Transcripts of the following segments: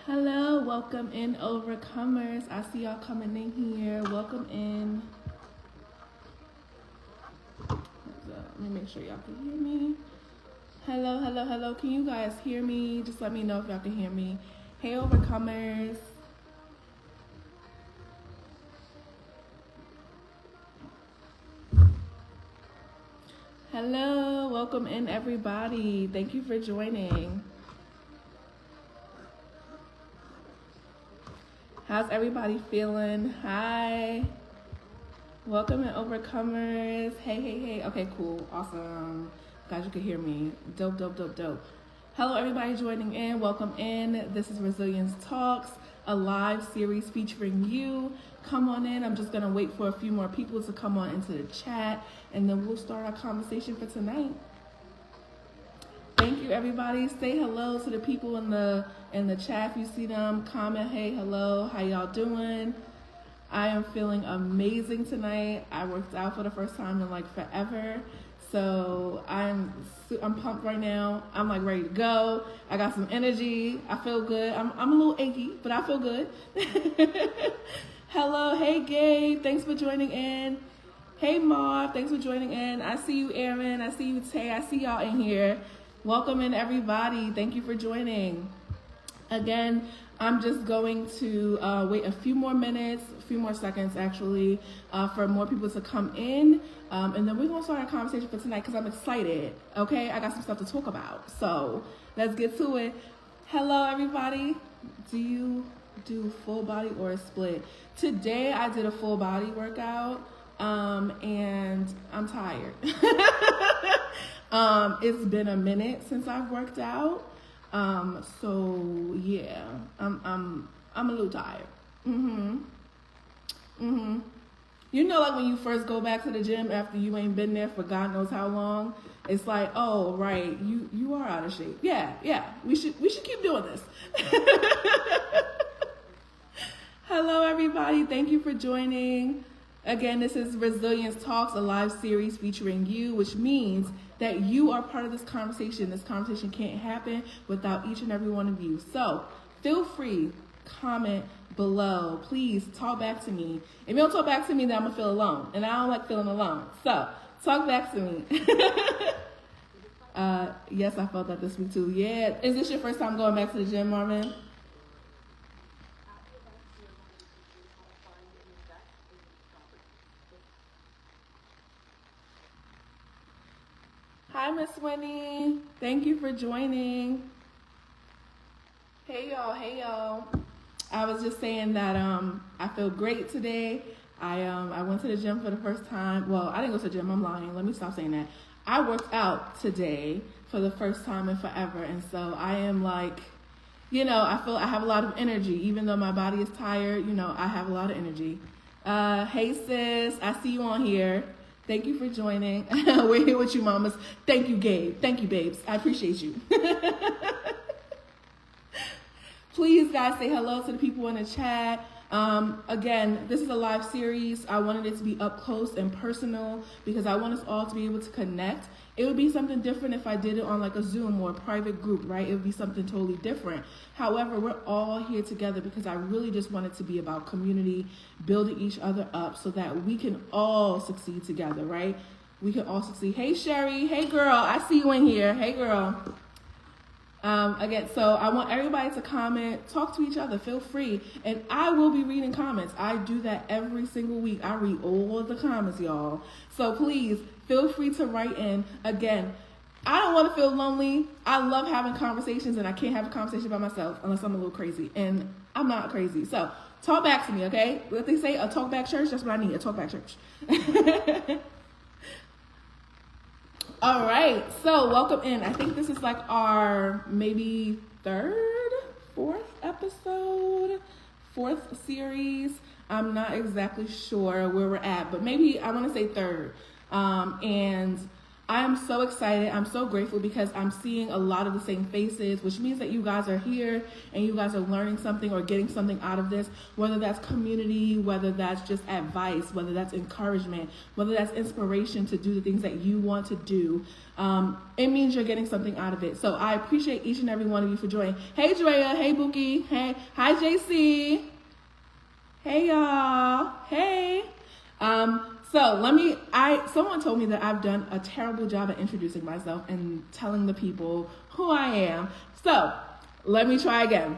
Hello, welcome in, overcomers. I see y'all coming in here. Welcome in. Let me make sure y'all can hear me. Hello, hello, hello. Can you guys hear me? Just let me know if y'all can hear me. Hey, overcomers. Hello, welcome in, everybody. Thank you for joining. How's everybody feeling? Hi. Welcome in, overcomers. Hey, hey, hey. Okay, cool. Awesome. Glad you could hear me. Dope, dope, dope, dope. Hello, everybody joining in. Welcome in. This is Resilience Talks, a live series featuring you. Come on in. I'm just going to wait for a few more people to come on into the chat, and then we'll start our conversation for tonight. Thank you, everybody. Say hello to the people in the chat if you see them. Comment, hey, hello. How y'all doing? I am feeling amazing tonight. I worked out for the first time in like forever. So I'm pumped right now. I'm like ready to go. I got some energy. I feel good. I'm a little achy, but I feel good. Hello, hey Gabe. Thanks for joining in. Hey Marv, thanks for joining in. I see you, Aaron. I see you, Tay. I see y'all in here. Welcome in, everybody. Thank you for joining. Again, I'm just going to wait a few more minutes, a few more seconds actually, for more people to come in. And then we're going to start our conversation for tonight because I'm excited, okay? I got some stuff to talk about. So let's get to it. Hello, everybody. Do you do full body or a split? Today, I did a full body workout, and I'm tired. It's been a minute since I've worked out. So yeah, I'm a little tired. You know, like when you first go back to the gym after you ain't been there for God knows how long, it's like, oh right, you are out of shape. Yeah, we should keep doing this. Hello everybody, thank you for joining. Again, this is Resilience Talks, a live series featuring you, which means that you are part of this conversation. This conversation can't happen without each and every one of you. So feel free, comment below. Please talk back to me. If you don't talk back to me, then I'm going to feel alone. And I don't like feeling alone. So talk back to me. Yes, I felt that this week too. Yeah. Is this your first time going back to the gym, Marvin? Hi, Miss Winnie. Thank you for joining. Hey, y'all. I was just saying that I feel great today. I went to the gym for the first time. Well, I didn't go to the gym. I'm lying. Let me stop saying that. I worked out today for the first time in forever, and so I am like, I feel I have a lot of energy. Even though my body is tired, I have a lot of energy. Hey, sis. I see you on here. Thank you for joining. We're here with you, mamas. Thank you, Gabe. Thank you, babes. I appreciate you. Please, guys, say hello to the people in the chat. Again, this is a live series. I wanted it to be up close and personal because I want us all to be able to connect. It would be something different if I did it on like a Zoom or a private group, right? It would be something totally different. However, we're all here together because I really just want it to be about community, building each other up so that we can all succeed together, right? We can all succeed. Hey, Sherry. Hey, girl. I see you in here. Hey, girl. Again, so I want everybody to comment, talk to each other, feel free. And I will be reading comments. I do that every single week. I read all of the comments, y'all. So please feel free to write in. Again, I don't want to feel lonely. I love having conversations, and I can't have a conversation by myself unless I'm a little crazy. And I'm not crazy. So talk back to me, okay? What they say, a talk back church, that's what I need, a talk back church. All right, so welcome in. I think this is like our maybe fourth series. I'm not exactly sure where we're at, but maybe I want to say third. And I am so excited. I'm so grateful because I'm seeing a lot of the same faces, which means that you guys are here and you guys are learning something or getting something out of this, whether that's community, whether that's just advice, whether that's encouragement, whether that's inspiration to do the things that you want to do. It means you're getting something out of it. So I appreciate each and every one of you for joining. Hey, Drea. Hey, Buki. Hey. Hi, JC. Hey, y'all. Hey. So someone told me that I've done a terrible job at introducing myself and telling the people who I am. So let me try again.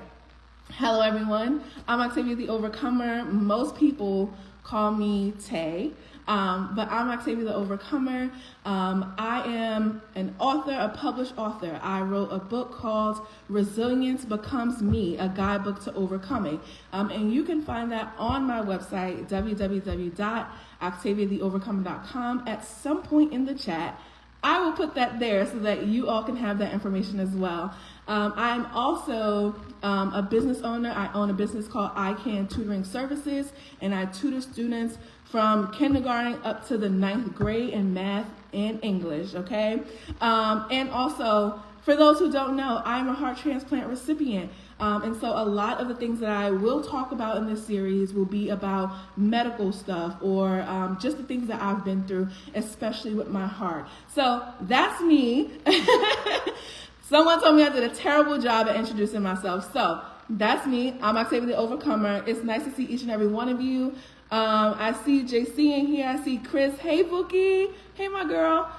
Hello, everyone. I'm Octavia the Overcomer. Most people call me Tay, but I'm Octavia the Overcomer. I am an author, a published author. I wrote a book called Resilience Becomes Me, a guidebook to overcoming. And you can find that on my website, www.octaviatheovercomer.com. At some point in the chat, I will put that there so that you all can have that information as well. I'm also a business owner. I own a business called I Can Tutoring Services, and I tutor students from kindergarten up to the 9th grade in math and English, okay? And also, for those who don't know, I'm a heart transplant recipient. And so a lot of the things that I will talk about in this series will be about medical stuff or just the things that I've been through, especially with my heart. So that's me. Someone told me I did a terrible job at introducing myself. So that's me. I'm Octavia the Overcomer. It's nice to see each and every one of you. I see JC in here. I see Chris. Hey, Bookie. Hey, my girl.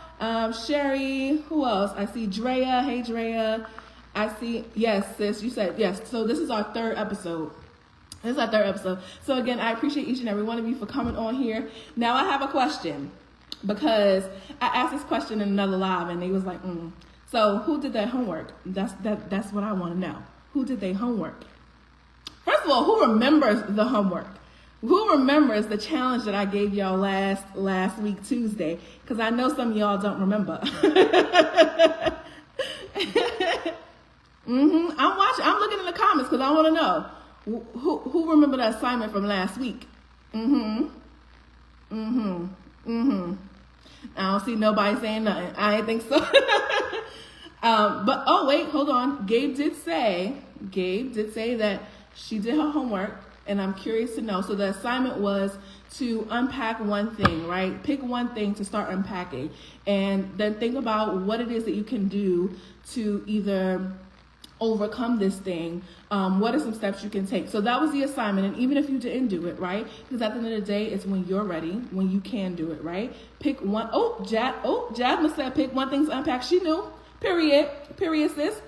Sherry. Who else? I see Drea. Hey, Drea. I see, yes, sis, you said yes. So this is our third episode. So again, I appreciate each and every one of you for coming on here. Now I have a question because I asked this question in another live and they was like, So who did their homework? That's what I want to know. Who did their homework? First of all, who remembers the homework? Who remembers the challenge that I gave y'all last week, Tuesday? Because I know some of y'all don't remember. I'm looking in the comments because I want to know who remember the assignment from last week. I don't see nobody saying nothing. I ain't think so. But oh wait, hold on. Gabe did say that she did her homework, and I'm curious to know. So the assignment was to unpack one thing, right? Pick one thing to start unpacking, and then think about what it is that you can do to either overcome this thing. What are some steps you can take? So that was the assignment. And even if you didn't do it, right? Because at the end of the day, it's when you're ready, when you can do it, right? Pick one. Jasmine said pick one thing to unpack. She knew. Period, sis.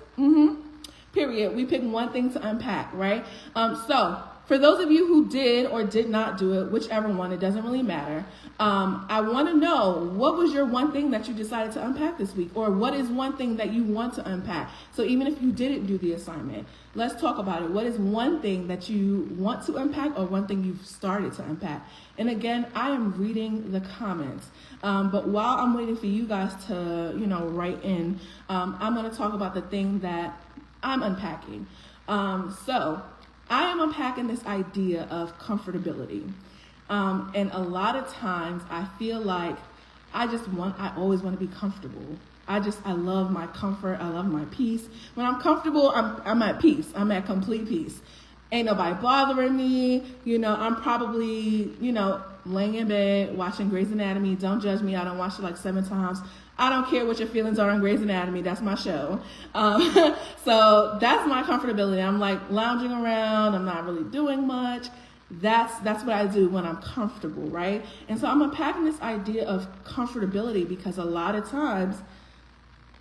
Period. We pick one thing to unpack, right? So for those of you who did or did not do it, whichever one, it doesn't really matter. I want to know, what was your one thing that you decided to unpack this week? Or what is one thing that you want to unpack? So even if you didn't do the assignment, let's talk about it. What is one thing that you want to unpack or one thing you've started to unpack? And again, I am reading the comments. But while I'm waiting for you guys to, write in, I'm going to talk about the thing that I'm unpacking. So I am unpacking this idea of comfortability. And a lot of times I feel like I always want to be comfortable. I love my comfort. I love my peace. When I'm comfortable, I'm at peace. I'm at complete peace. Ain't nobody bothering me. I'm probably, laying in bed, watching Grey's Anatomy. Don't judge me. I don't watch it like 7 times. I don't care what your feelings are on Grey's Anatomy. That's my show. So that's my comfortability. I'm like lounging around. I'm not really doing much. That's what I do when I'm comfortable, right? And so I'm unpacking this idea of comfortability because a lot of times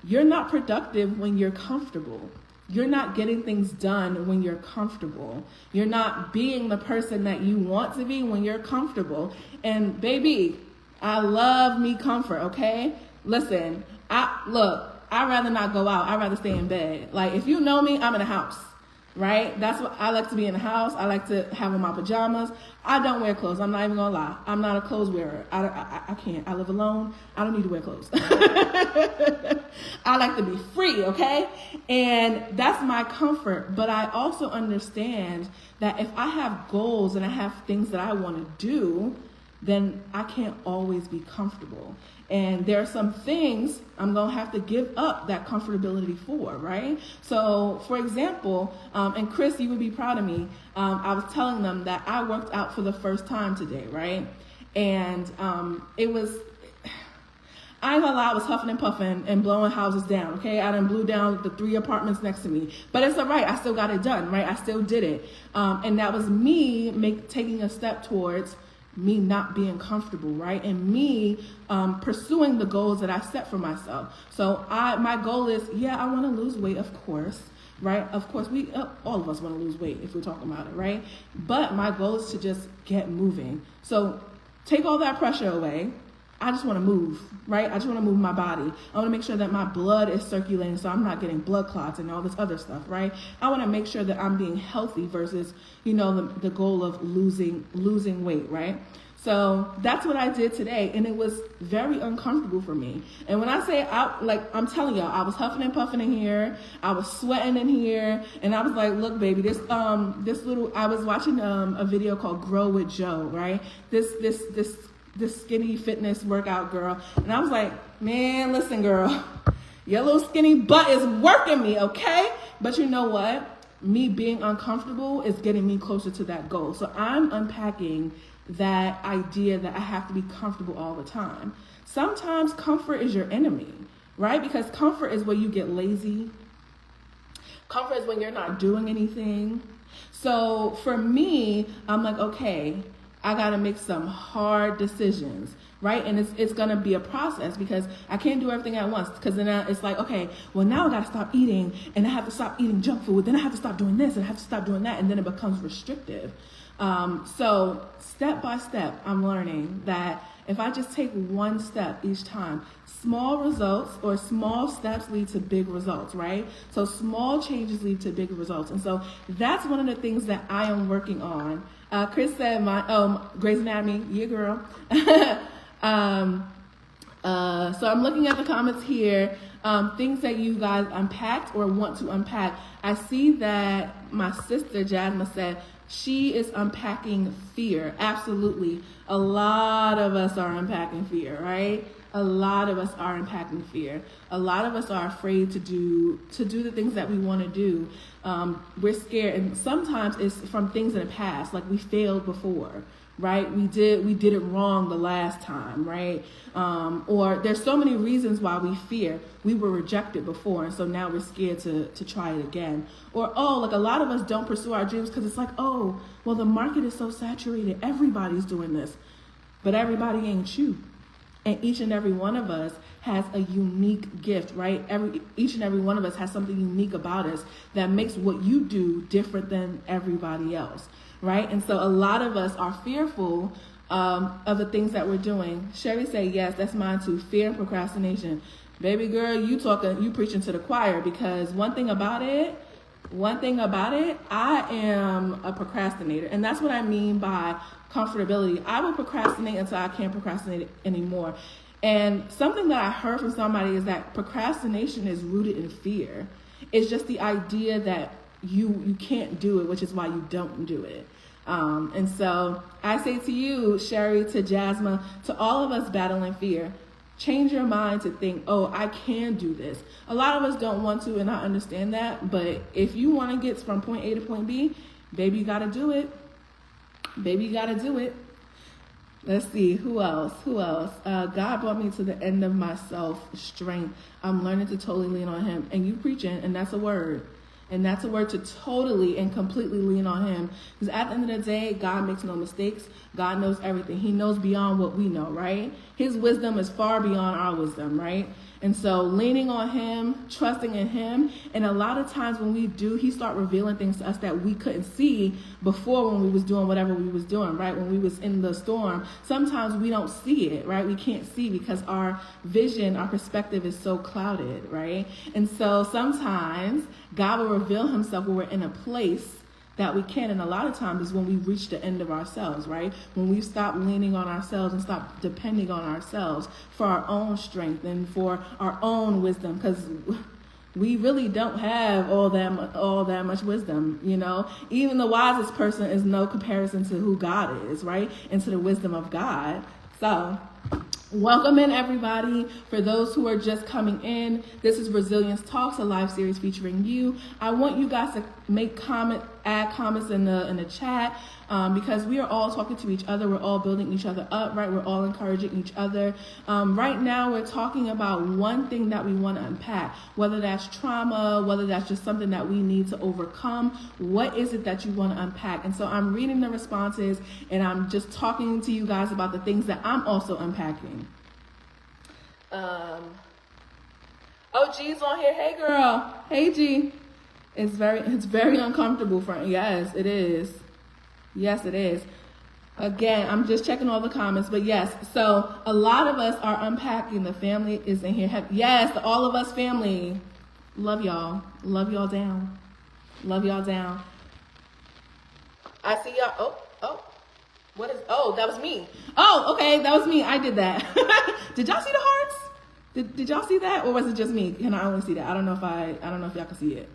you're not productive when you're comfortable. You're not getting things done when you're comfortable. You're not being the person that you want to be when you're comfortable. And baby, I love me comfort, okay? Listen, I'd rather not go out. I'd rather stay in bed. Like, if you know me, I'm in the house, right? That's what I like to be in the house. I like to have on my pajamas. I don't wear clothes. I'm not even gonna lie. I'm not a clothes wearer. I can't. I live alone. I don't need to wear clothes. I like to be free, okay? And that's my comfort. But I also understand that if I have goals and I have things that I want to do, then I can't always be comfortable. And there are some things I'm going to have to give up that comfortability for, right? So, for example, and Chris, you would be proud of me, I was telling them that I worked out for the first time today, right? And it was, I ain't gonna lie, I was huffing and puffing and blowing houses down, okay? I done blew down the 3 apartments next to me. But it's all right, I still got it done, right? I still did it. And that was me taking a step towards me not being comfortable, right? And me pursuing the goals that I set for myself. So my goal is, I want to lose weight, of course, right? Of course, we all of us want to lose weight if we're talking about it, right? But my goal is to just get moving. So take all that pressure away. I just want to move, right? I just want to move my body. I want to make sure that my blood is circulating so I'm not getting blood clots and all this other stuff, right? I want to make sure that I'm being healthy versus, the goal of losing weight, right? So that's what I did today, and it was very uncomfortable for me. And when I say I'm telling y'all, I was huffing and puffing in here, I was sweating in here, and I was like, look, baby, I was watching a video called Grow with Joe, right? This skinny fitness workout girl. And I was like, man, listen, girl, your little skinny butt is working me, okay? But you know what? Me being uncomfortable is getting me closer to that goal. So I'm unpacking that idea that I have to be comfortable all the time. Sometimes comfort is your enemy, right? Because comfort is where you get lazy. Comfort is when you're not doing anything. So for me, I'm like, okay, I got to make some hard decisions, right? And it's going to be a process because I can't do everything at once. Because then it's like, okay, well, now I got to stop eating and I have to stop eating junk food. Then I have to stop doing this and I have to stop doing that. And then it becomes restrictive. So step by step, I'm learning that if I just take one step each time, small results or small steps lead to big results, right? So small changes lead to big results. And so that's one of the things that I am working on. Chris said, Grey's Anatomy, yeah, girl. So I'm looking at the comments here, things that you guys unpacked or want to unpack. I see that my sister Jasmine said she is unpacking fear. Absolutely. A lot of us are unpacking fear, right? A lot of us are unpacking fear. A lot of us are afraid to do the things that we want to do. We're scared, and sometimes it's from things in the past, like we failed before, right? We did it wrong the last time, right? Or there's so many reasons why we fear. We were rejected before, and so now we're scared to try it again. Or, like a lot of us don't pursue our dreams because it's like, well, the market is so saturated. Everybody's doing this, but everybody ain't you. And each and every one of us has a unique gift, right? Each and every one of us has something unique about us that makes what you do different than everybody else, right? And so a lot of us are fearful of the things that we're doing. Sherry said, yes, that's mine too. Fear and procrastination. Baby girl, you preaching to the choir, because one thing about it, I am a procrastinator. And that's what I mean by comfortability. I will procrastinate until I can't procrastinate anymore. And something that I heard from somebody is that procrastination is rooted in fear. It's just the idea that you can't do it, which is why you don't do it. And so I say to you, Sherry, to Jasmine, to all of us battling fear, change your mind to think, I can do this. A lot of us don't want to, and I understand that. But if you want to get from point A to point B, baby, you got to do it. Baby, you got to do it. Let's see. Who else? God brought me to the end of my self-strength. I'm learning to totally lean on him. And you preaching, and that's a word. And that's a word to totally and completely lean on him. Because at the end of the day, God makes no mistakes. God knows everything. He knows beyond what we know, right? His wisdom is far beyond our wisdom, right? And so leaning on him, trusting in him, and a lot of times when we do, he start revealing things to us that we couldn't see before when we was doing whatever we was doing, right? When we was in the storm, sometimes we don't see it, right? We can't see because our vision, our perspective is so clouded, right? And so sometimes God will reveal himself when we're in a place that we can, and a lot of times is when we reach the end of ourselves, right? When we stop leaning on ourselves and stop depending on ourselves for our own strength and for our own wisdom, because we really don't have all that much wisdom, you know? Even the wisest person is no comparison to who God is, right? And to the wisdom of God. So Welcome in, everybody. For those who are just coming in, this is Resilience Talks, a live series featuring you. I want you guys to add comments in the chat, because we are all talking to each other. We're all building each other up, right? We're all encouraging each other. Right now, we're talking about one thing that we want to unpack, whether that's trauma, whether that's just something that we need to overcome. What is it that you want to unpack? And so I'm reading the responses, and I'm just talking to you guys about the things that I'm also unpacking. Oh, G's on here. Hey, girl. Hey, G. It's very uncomfortable, friend. Yes, it is. Yes, it is. Again, I'm just checking all the comments, but yes. So a lot of us are unpacking. The family is in here. Yes, the All of Us family. Love y'all. Love y'all down. Love y'all down. I see y'all. Oh, that was me. Oh, okay, that was me. I did that. Did y'all see the hearts? Did y'all see that, or was it just me? Can I only see that? I don't know if y'all can see it.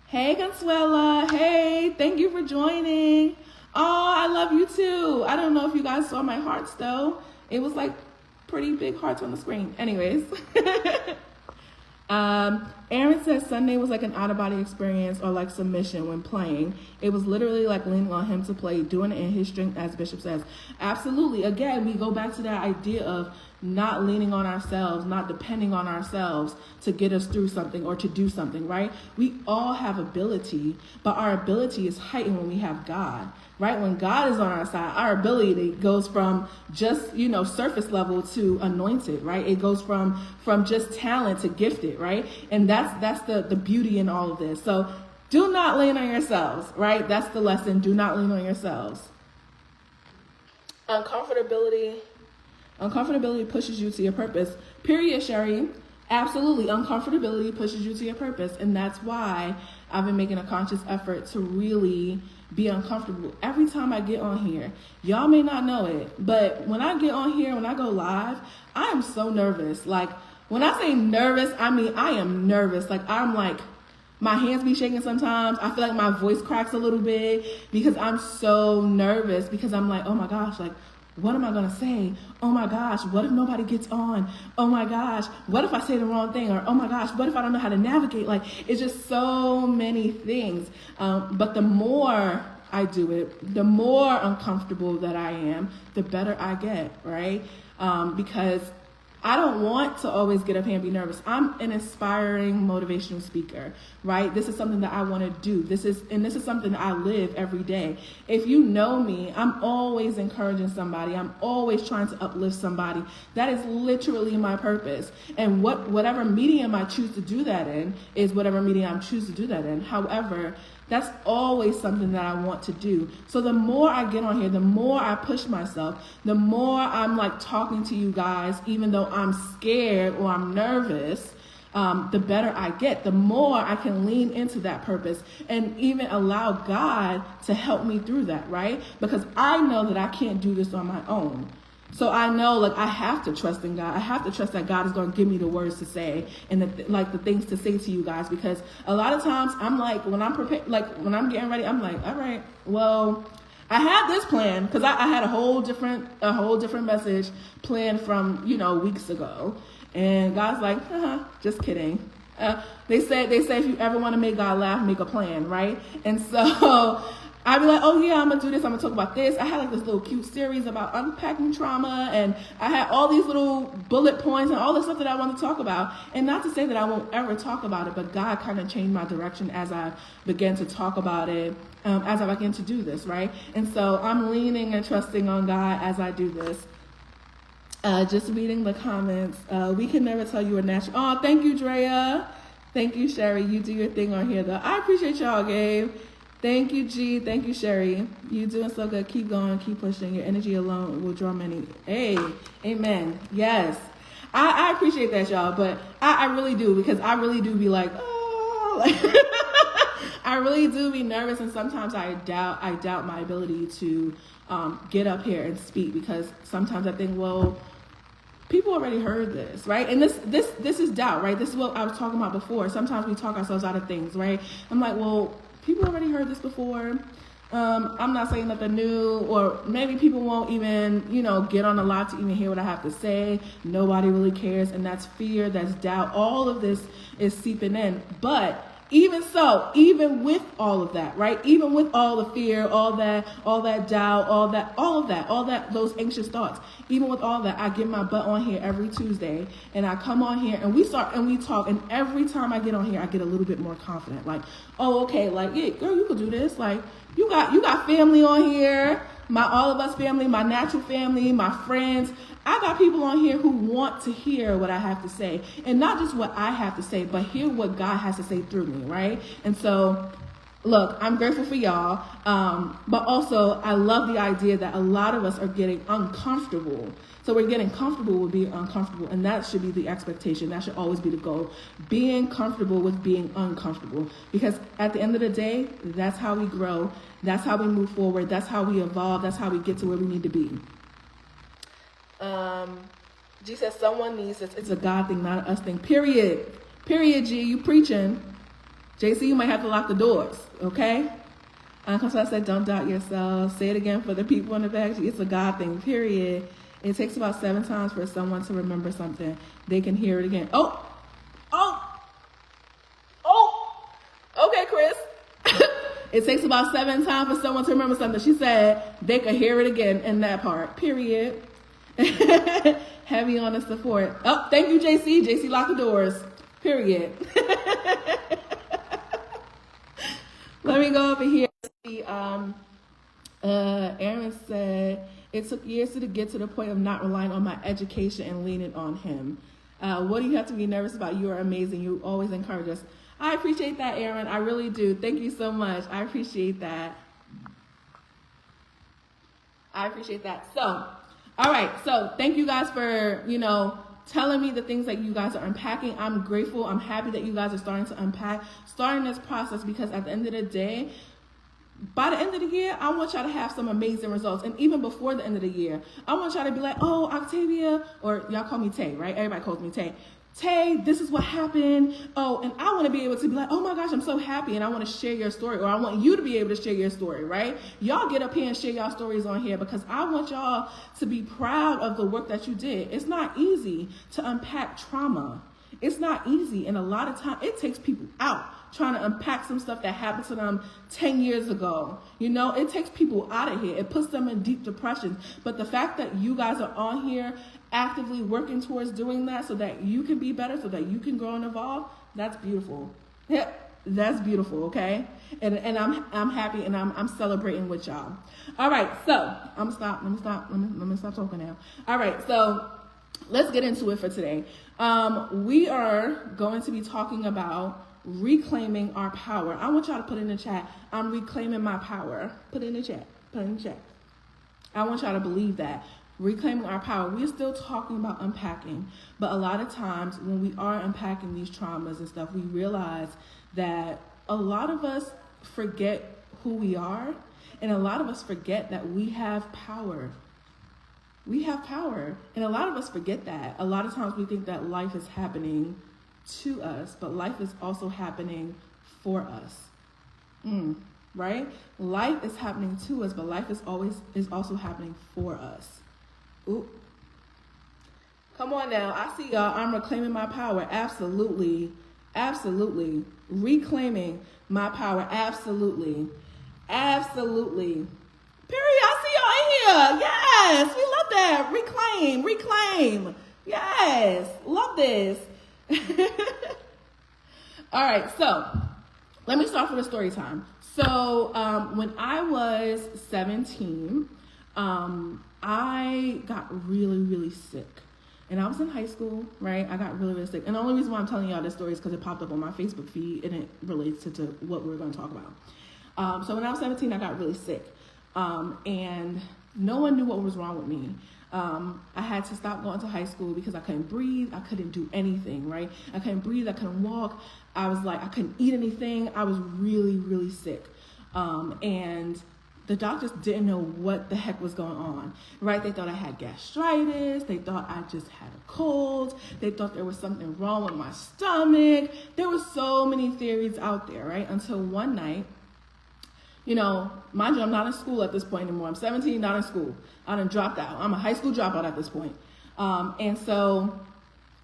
Hey, Consuela. Hey, thank you for joining. Oh, I love you too. I don't know if you guys saw my hearts though. It was like pretty big hearts on the screen. Anyways. Aaron says Sunday was like an out-of-body experience or like submission when playing. It was literally like leaning on him to play, doing it in his strength, as Bishop says. Absolutely. Again, we go back to that idea of not leaning on ourselves, not depending on ourselves to get us through something or to do something, right? We all have ability, but our ability is heightened when we have God, right? When God is on our side, our ability goes from just, surface level to anointed, right? It goes from just talent to gifted, right? And that's the beauty in all of this. So do not lean on yourselves, right? That's the lesson. Do not lean on yourselves. Uncomfortability pushes you to your purpose. Period, Sherry. Absolutely. Uncomfortability pushes you to your purpose. And that's why I've been making a conscious effort to really be uncomfortable. Every time I get on here, y'all may not know it, but when I get on here, when I go live, I am so nervous. Like, when I say nervous, I mean, I am nervous. I'm like, my hands be shaking sometimes. I feel like my voice cracks a little bit because I'm so nervous, because I'm like, oh my gosh, like, what am I going to say? Oh my gosh, what if nobody gets on? Oh my gosh, what if I say the wrong thing? Or oh my gosh, what if I don't know how to navigate? Like, it's just so many things. But the more I do it, the more uncomfortable that I am, the better I get, right? Because I don't want to always get up here and be nervous. I'm an inspiring motivational speaker, right? This is something that I want to do. This is something that I live every day. If you know me, I'm always encouraging somebody. I'm always trying to uplift somebody. That is literally my purpose. And whatever medium I choose to do that in is whatever medium I choose to do that in. However, that's always something that I want to do. So the more I get on here, the more I push myself, the more I'm like talking to you guys, even though I'm scared or I'm nervous, the better I get, the more I can lean into that purpose and even allow God to help me through that, right? Because I know that I can't do this on my own. So I know, like, I have to trust in God. I have to trust that God is going to give me the words to say and the things to say to you guys. Because a lot of times I'm like, when I'm prepared, like when I'm getting ready, I'm like, all right, well, I had this plan because I had a whole different message planned from, weeks ago. And God's like, just kidding. They say if you ever want to make God laugh, make a plan, right? And so I'd be like, oh yeah, I'm gonna do this, I'm gonna talk about this. I had like this little cute series about unpacking trauma, and I had all these little bullet points and all the stuff that I want to talk about. And not to say that I won't ever talk about it, but God kind of changed my direction as I began to talk about it, as I began to do this, right? And so I'm leaning and trusting on God as I do this. Just reading the comments. We can never tell you a natural. Oh, thank you, Drea. Thank you, Sherry. You do your thing on here, though. I appreciate y'all, Gabe. Thank you, G. Thank you, Sherry. You doing so good. Keep going. Keep pushing. Your energy alone will draw many. Hey, amen. Yes. I appreciate that, y'all. But I really do, because I really do be like, oh. I really do be nervous. And sometimes I doubt my ability to get up here and speak, because sometimes I think, well, people already heard this, right? And this is doubt, right? This is what I was talking about before. Sometimes we talk ourselves out of things, right? I'm like, well, people already heard this before. I'm not saying nothing new, or maybe people won't even, get on the live to even hear what I have to say. Nobody really cares, and that's fear, that's doubt. All of this is seeping in. But even so, even with all of that, right? Even with all the fear, all that doubt, all of that, those anxious thoughts, even with all that, I get my butt on here every Tuesday, and I come on here and we talk, and every time I get on here, I get a little bit more confident. Like, oh, okay, like, yeah, girl, you could do this. Like, you got family on here, all of us family, my natural family, my friends. I got people on here who want to hear what I have to say, and not just what I have to say, but hear what God has to say through me, right? And so, look, I'm grateful for y'all, but also I love the idea that a lot of us are getting uncomfortable. So we're getting comfortable with being uncomfortable, and that should be the expectation. That should always be the goal, being comfortable with being uncomfortable, because at the end of the day, that's how we grow, that's how we move forward, that's how we evolve, that's how we get to where we need to be. G says someone needs this. It's a God thing, not an us thing. Period, G. You preaching. JC, you might have to lock the doors, okay? Because I said, don't doubt yourself. Say it again for the people in the back. It's a God thing, period. It takes about 7 times for someone to remember something. They can hear it again. Oh! Okay, Chris. It takes about 7 times for someone to remember something. She said they could hear it again in that part, period. Heavy on the support. Oh, thank you, JC. JC, lock the doors. Period. Let me go over here. Aaron said, it took years to get to the point of not relying on my education and leaning on him. What do you have to be nervous about? You are amazing. You always encourage us. I appreciate that, Aaron. I really do. Thank you so much. I appreciate that. So, all right, so thank you guys for, telling me the things that you guys are unpacking. I'm grateful. I'm happy that you guys are starting to unpack, starting this process, because at the end of the day, by the end of the year, I want y'all to have some amazing results. And even before the end of the year, I want y'all to be like, oh, Octavia, or y'all call me Tay, right? Everybody calls me Tay. Tay, this is what happened. Oh, and I want to be able to be like, oh my gosh, I'm so happy, and I want to share your story, or I want you to be able to share your story, right? Y'all get up here and share y'all stories on here, because I want y'all to be proud of the work that you did. It's not easy to unpack trauma. It's not easy, and a lot of time it takes people out trying to unpack some stuff that happened to them 10 years ago. It takes people out of here. It puts them in deep depression. But the fact that you guys are on here actively working towards doing that so that you can be better, so that you can grow and evolve, that's beautiful. Yeah, that's beautiful, okay? And I'm happy, and I'm celebrating with y'all. All right, so let me stop talking now. All right, so let's get into it for today. We are going to be talking about reclaiming our power. I want y'all to put in the chat, I'm reclaiming my power. Put it in the chat. I want y'all to believe that. Reclaiming our power. We're still talking about unpacking, but a lot of times when we are unpacking these traumas and stuff, we realize that a lot of us forget who we are, and a lot of us forget that we have power. We have power, and a lot of us forget that. A lot of times we think that life is happening to us, but life is also happening for us. Right? Life is happening to us, but life is also happening for us. Ooh. Come on now. I see y'all. I'm reclaiming my power. Absolutely. Reclaiming my power. Absolutely. Period. I see y'all in here. Yes. We love that. Reclaim. Yes. Love this. All right. So let me start with a story time. So when I was 17, I got really, really sick. And I was in high school, right? I got really, really sick. And the only reason why I'm telling y'all this story is because it popped up on my Facebook feed, and it relates to what we're going to talk about. So when I was 17, I got really sick. And no one knew what was wrong with me. I had to stop going to high school because I couldn't breathe. I couldn't do anything, right? I couldn't breathe. I couldn't walk. I was like, I couldn't eat anything. I was really, really sick. And the doctors didn't know what the heck was going on, right? They thought I had gastritis. They thought I just had a cold. They thought there was something wrong with my stomach. There were so many theories out there, right? Until one night, Mind you, I'm not in school at this point anymore. I'm 17, not in school. I done dropped out. I'm a high school dropout at this point. And so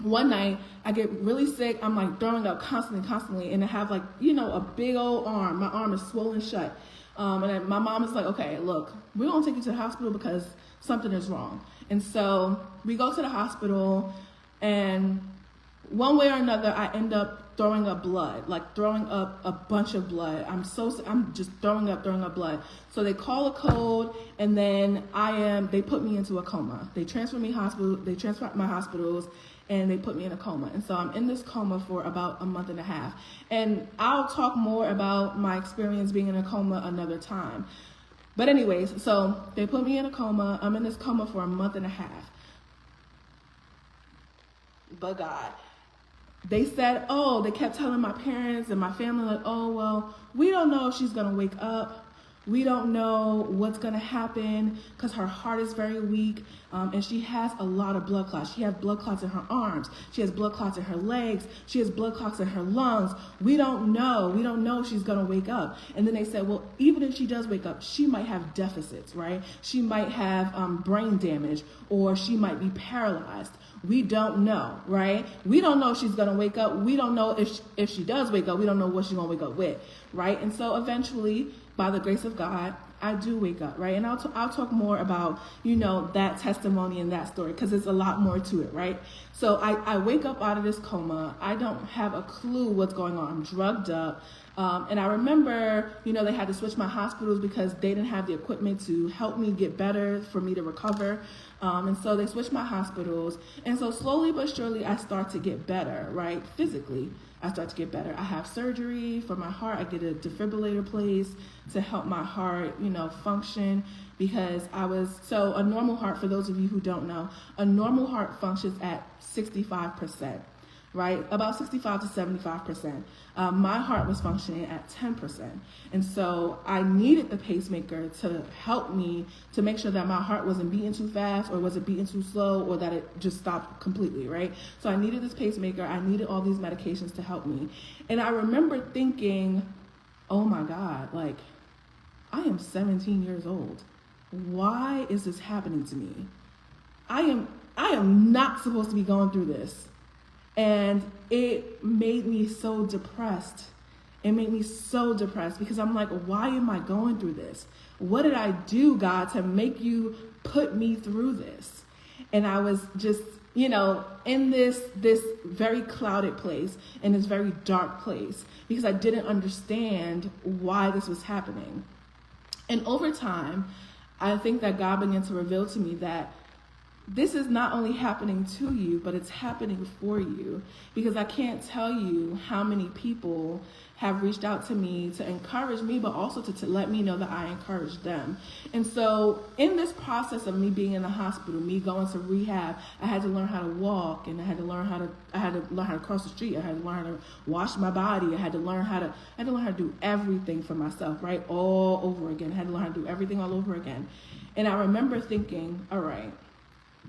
one night I get really sick. I'm like throwing up constantly. And I have like, a big old arm. My arm is swollen shut. And then my mom is like, okay, look, we're going to take you to the hospital because something is wrong. And so we go to the hospital, and one way or another, I end up throwing up blood, like throwing up a bunch of blood. I'm just throwing up blood. So they call a code, and then they put me into a coma. They transfer my hospitals, and they put me in a coma. And so I'm in this coma for about a month and a half. And I'll talk more about my experience being in a coma another time. But anyways, so they put me in a coma. I'm in this coma for a month and a half. But God, they said, they kept telling my parents and my family, like, well, we don't know if she's going to wake up. We don't know what's going to happen because her heart is very weak, and she has a lot of blood clots. She has blood clots in her arms. She has blood clots in her legs. She has blood clots in her lungs. We don't know. We don't know if she's going to wake up. And then they said, well, even if she does wake up, she might have deficits, right? She might have brain damage, or she might be paralyzed. We don't know, right? We don't know if she's going to wake up. We don't know if she does wake up. We don't know what she's going to wake up with, right? And so eventually, by the grace of God, I do wake up, right? And I'll talk more about, that testimony and that story, because there's a lot more to it, right? So I wake up out of this coma. I don't have a clue what's going on. I'm drugged up. And I remember, they had to switch my hospitals because they didn't have the equipment to help me get better, for me to recover. And so they switched my hospitals. And so slowly but surely, I start to get better, right? Physically, I start to get better. I have surgery for my heart. I get a defibrillator placed to help my heart, function, because so a normal heart, for those of you who don't know, a normal heart functions at 65%. Right? About 65 to 75%. My heart was functioning at 10%. And so I needed the pacemaker to help me to make sure that my heart wasn't beating too fast, or wasn't beating too slow, or that it just stopped completely, right? So I needed this pacemaker. I needed all these medications to help me. And I remember thinking, oh my God, like, I am 17 years old. Why is this happening to me? I am not supposed to be going through this. And it made me so depressed. It made me so depressed because I'm like, why am I going through this? What did I do, God, to make you put me through this? And I was just, in this very clouded place, in this very dark place, because I didn't understand why this was happening. And over time, I think that God began to reveal to me that this is not only happening to you, but it's happening for you, because I can't tell you how many people have reached out to me to encourage me, but also to let me know that I encourage them. And so in this process of me being in the hospital, me going to rehab, I had to learn how to walk, and I had to learn how to cross the street. I had to learn how to wash my body. I had to learn how to do everything for myself, right? All over again. I had to learn how to do everything all over again. And I remember thinking, all right,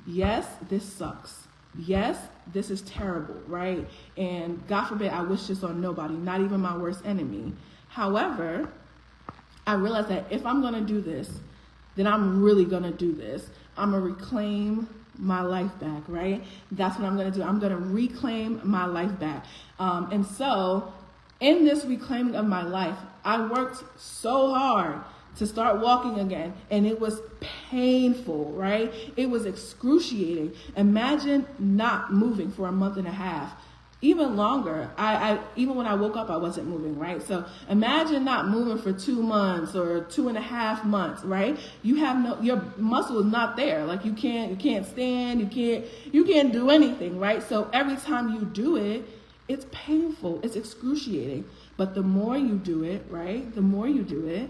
yes, this sucks. Yes, this is terrible, right? And God forbid I wish this on nobody, not even my worst enemy. However, I realized that if I'm going to do this, then I'm really going to do this. I'm going to reclaim my life back, right? That's what I'm going to do. I'm going to reclaim my life back. And so in this reclaiming of my life, I worked so hard to start walking again, and it was painful, right? It was excruciating. Imagine not moving for a month and a half, even longer. I even when I woke up, I wasn't moving, right? So imagine not moving for 2 months or 2.5 months, right? Your muscle is not there. Like you can't stand, you can't do anything, right? So every time you do it, it's painful, it's excruciating. But the more you do it, right? The more you do it,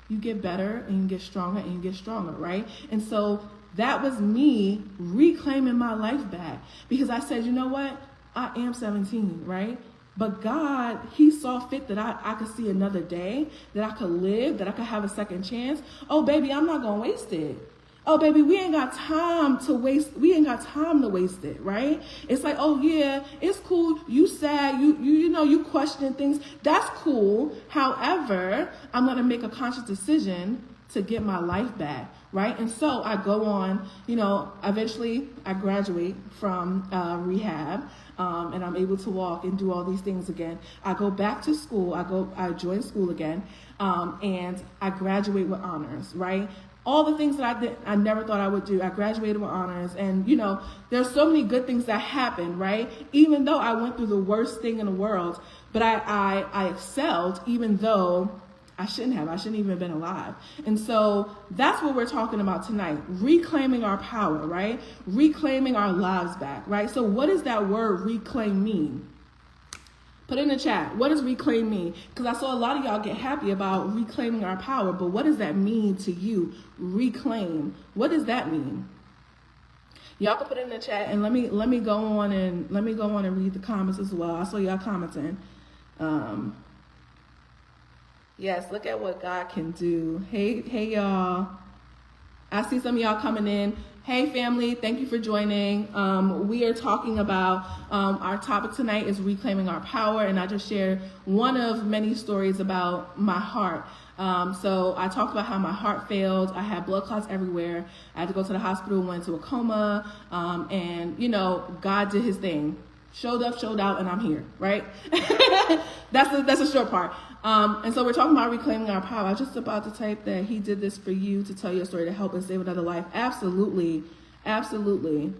you get better, and you get stronger, and you get stronger, right? And so that was me reclaiming my life back, because I said, you know what? I am 17, right? But God, he saw fit that I could see another day, that I could live, that I could have a second chance. Oh, baby, I'm not going to waste it. Oh, baby, we ain't got time to waste. We ain't got time to waste it, right? It's like, oh yeah, it's cool. You sad. You question things. That's cool. However, I'm gonna make a conscious decision to get my life back, right? And so I go on. Eventually I graduate from rehab, and I'm able to walk and do all these things again. I go back to school. I join school again, and I graduate with honors, right? All the things that I never thought I would do. I graduated with honors, and there's so many good things that happened, right? Even though I went through the worst thing in the world, but I excelled, even though I shouldn't have. I shouldn't even have been alive. And so that's what we're talking about tonight. Reclaiming our power, right? Reclaiming our lives back, right? So what does that word reclaim mean? Put in the chat. What does reclaim mean? Because I saw a lot of y'all get happy about reclaiming our power, but what does that mean to you? Reclaim. What does that mean? Y'all can put it in the chat, and let me go on and read the comments as well. I saw y'all commenting. Yes, look at what God can do. Hey y'all. I see some of y'all coming in. Hey family, thank you for joining. We are talking about, our topic tonight is reclaiming our power, and I just shared one of many stories about my heart. So I talked about how my heart failed. I had blood clots everywhere. I had to go to the hospital, went into a coma, and God did his thing. Showed up, showed out, and I'm here, right? That's a short part. And so we're talking about reclaiming our power. I was just about to type that he did this for you to tell your story, to help and save another life. Absolutely. Absolutely.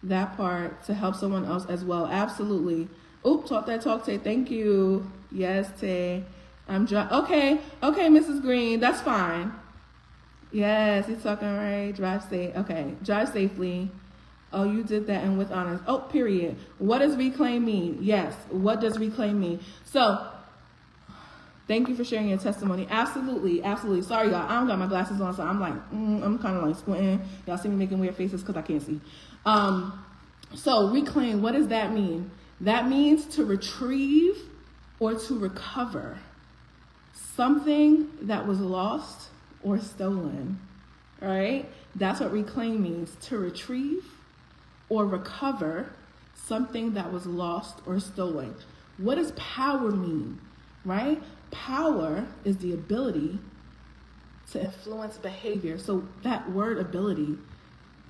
That part, to help someone else as well. Absolutely. Oop, talk that talk, Tay. Thank you. Yes, Tay. Okay, Mrs. Green, that's fine. Yes, he's talking right. Drive safe. Okay, drive safely. Oh, you did that and with honors. Oh, period. What does reclaim mean? Yes. What does reclaim mean? So, thank you for sharing your testimony. Absolutely. Absolutely. Sorry, y'all. I don't got my glasses on, so I'm like, I'm kind of like squinting. Y'all see me making weird faces because I can't see. So reclaim, what does that mean? That means to retrieve or to recover something that was lost or stolen. All right? That's what reclaim means, to retrieve or recover something that was lost or stolen. What does power mean, right? Power is the ability to influence behavior. So that word ability,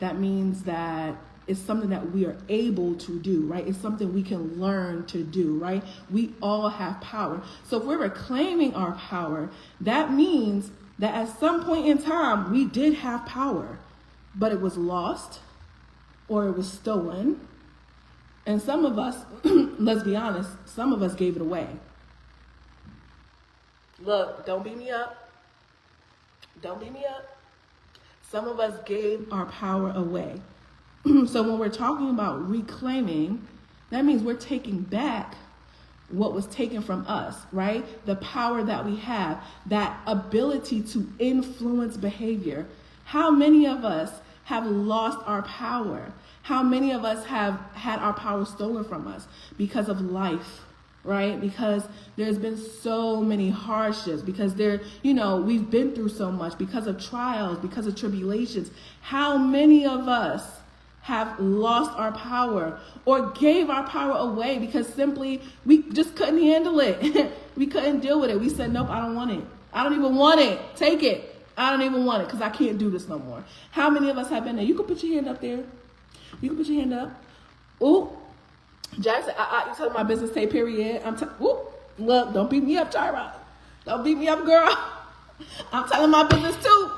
that means that it's something that we are able to do, right? It's something we can learn to do, right? We all have power. So if we're reclaiming our power, that means that at some point in time, we did have power, but it was lost or it was stolen. And some of us, let's be honest, some of us gave it away. Look, don't beat me up. Don't beat me up. Some of us gave our power away. So when we're talking about reclaiming, that means we're taking back what was taken from us, right? The power that we have, that ability to influence behavior. How many of us have lost our power? How many of us have had our power stolen from us because of life, right? Because there's been so many hardships, because we've been through so much, because of trials, because of tribulations. How many of us have lost our power or gave our power away because simply we just couldn't handle it? We couldn't deal with it. We said, nope, I don't want it. I don't even want it. Take it. I don't even want it because I can't do this no more. How many of us have been there? You can put your hand up there. You can put your hand up. Ooh. Jackson, you telling my business, say period. Ooh. Look, don't beat me up, Tyra. Don't beat me up, girl. I'm telling my business too.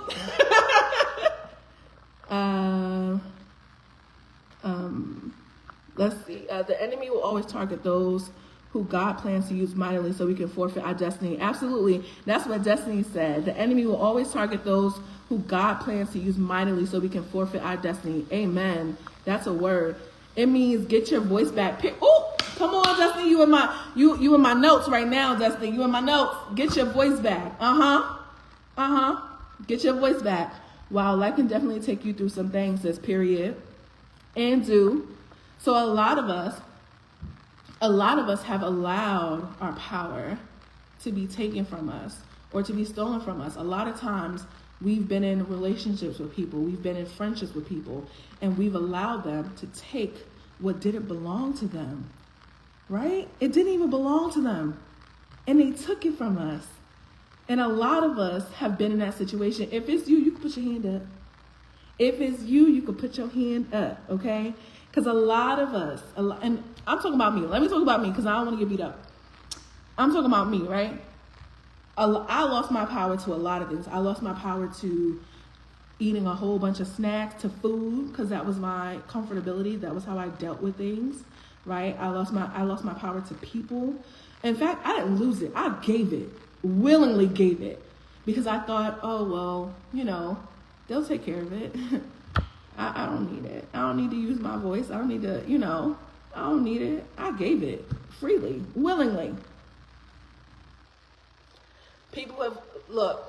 Let's see. The enemy will always target those who God plans to use mightily so we can forfeit our destiny. Absolutely. That's what Destiny said. The enemy will always target those who God plans to use mightily so we can forfeit our destiny. Amen. That's a word. It means get your voice back. Oh, come on, Destiny. You in my notes right now, Destiny. You in my notes. Get your voice back. Get your voice back. Wow, life can definitely take you through some things, says period. And do. So a lot of us have allowed our power to be taken from us or to be stolen from us. A lot of times We've been in relationships with people. We've been in friendships with people. And we've allowed them to take what didn't belong to them. Right? It didn't even belong to them. And they took it from us. And a lot of us have been in that situation. If it's you, you can put your hand up. If it's you, you can put your hand up, okay? Because a lot of us, and I'm talking about me. Let me talk about me because I don't want to get beat up. I'm talking about me, right? I lost my power to a lot of things. I lost my power to eating a whole bunch of snacks, to food, because that was my comfortability. That was how I dealt with things, right? I lost my power to people. In fact, I didn't lose it. I gave it, willingly gave it, because I thought, oh, well, you know, they'll take care of it. I don't need it. I don't need to use my voice. I don't need to, you know, I don't need it. I gave it freely, willingly. People have, look,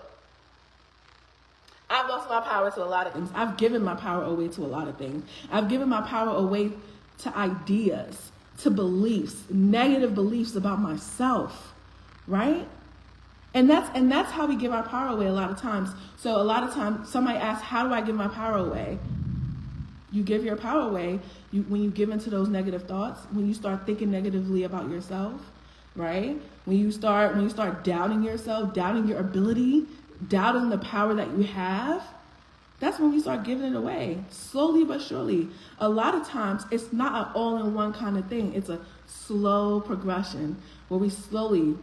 I've lost my power to a lot of things. I've given my power away to a lot of things. I've given my power away to ideas, to beliefs, negative beliefs about myself, right? And that's how we give our power away a lot of times. So a lot of times somebody asks, how do I give my power away? You give your power away when you give into those negative thoughts, when you start thinking negatively about yourself, right? When you start doubting yourself, doubting your ability, doubting the power that you have, that's when we start giving it away, slowly but surely. A lot of times, it's not an all-in-one kind of thing. It's a slow progression where we slowly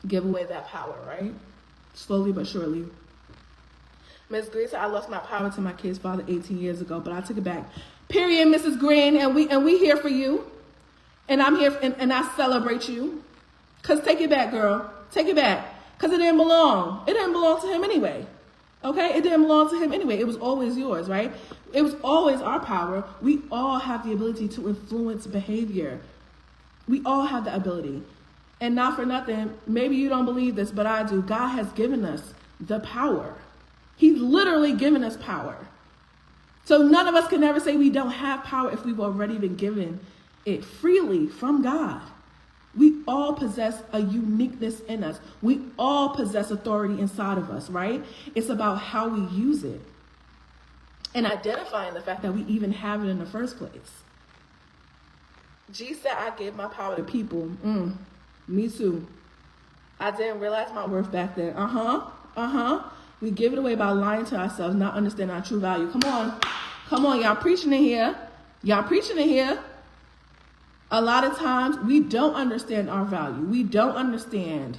give away that power, right? Slowly but surely. Ms. Green said, I lost my power to my kid's father 18 years ago, but I took it back. Period, Mrs. Green, and we here for you. And I'm here, and I celebrate you. Because take it back, girl. Take it back. Because it didn't belong. It didn't belong to him anyway. Okay? It didn't belong to him anyway. It was always yours, right? It was always our power. We all have the ability to influence behavior. We all have the ability. And not for nothing, maybe you don't believe this, but I do. God has given us the power. He's literally given us power. So none of us can ever say we don't have power if we've already been given it freely from God. We all possess a uniqueness in us. We all possess authority inside of us, right? It's about how we use it and identifying the fact that we even have it in the first place. G said, I gave my power to people. Me too. I didn't realize my worth back then. We give it away by lying to ourselves, not understanding our true value. Come on, y'all preaching in here. A lot of times we don't understand our value. We don't understand.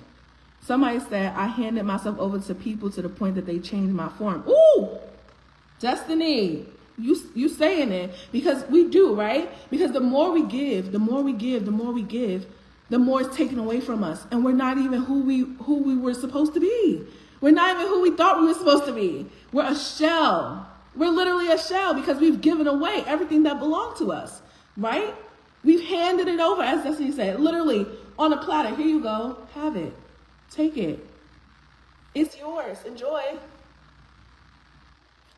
Somebody said, I handed myself over to people to the point that they changed my form. Ooh, Destiny, you saying it, because we do, right? Because the more we give, the more it's taken away from us. And we're not even who we were supposed to be. We're not even who we thought we were supposed to be. We're a shell. We're literally a shell because we've given away everything that belonged to us, right? We've handed it over, as Destiny said, literally on a platter. Here you go. Have it. Take it. It's yours. Enjoy.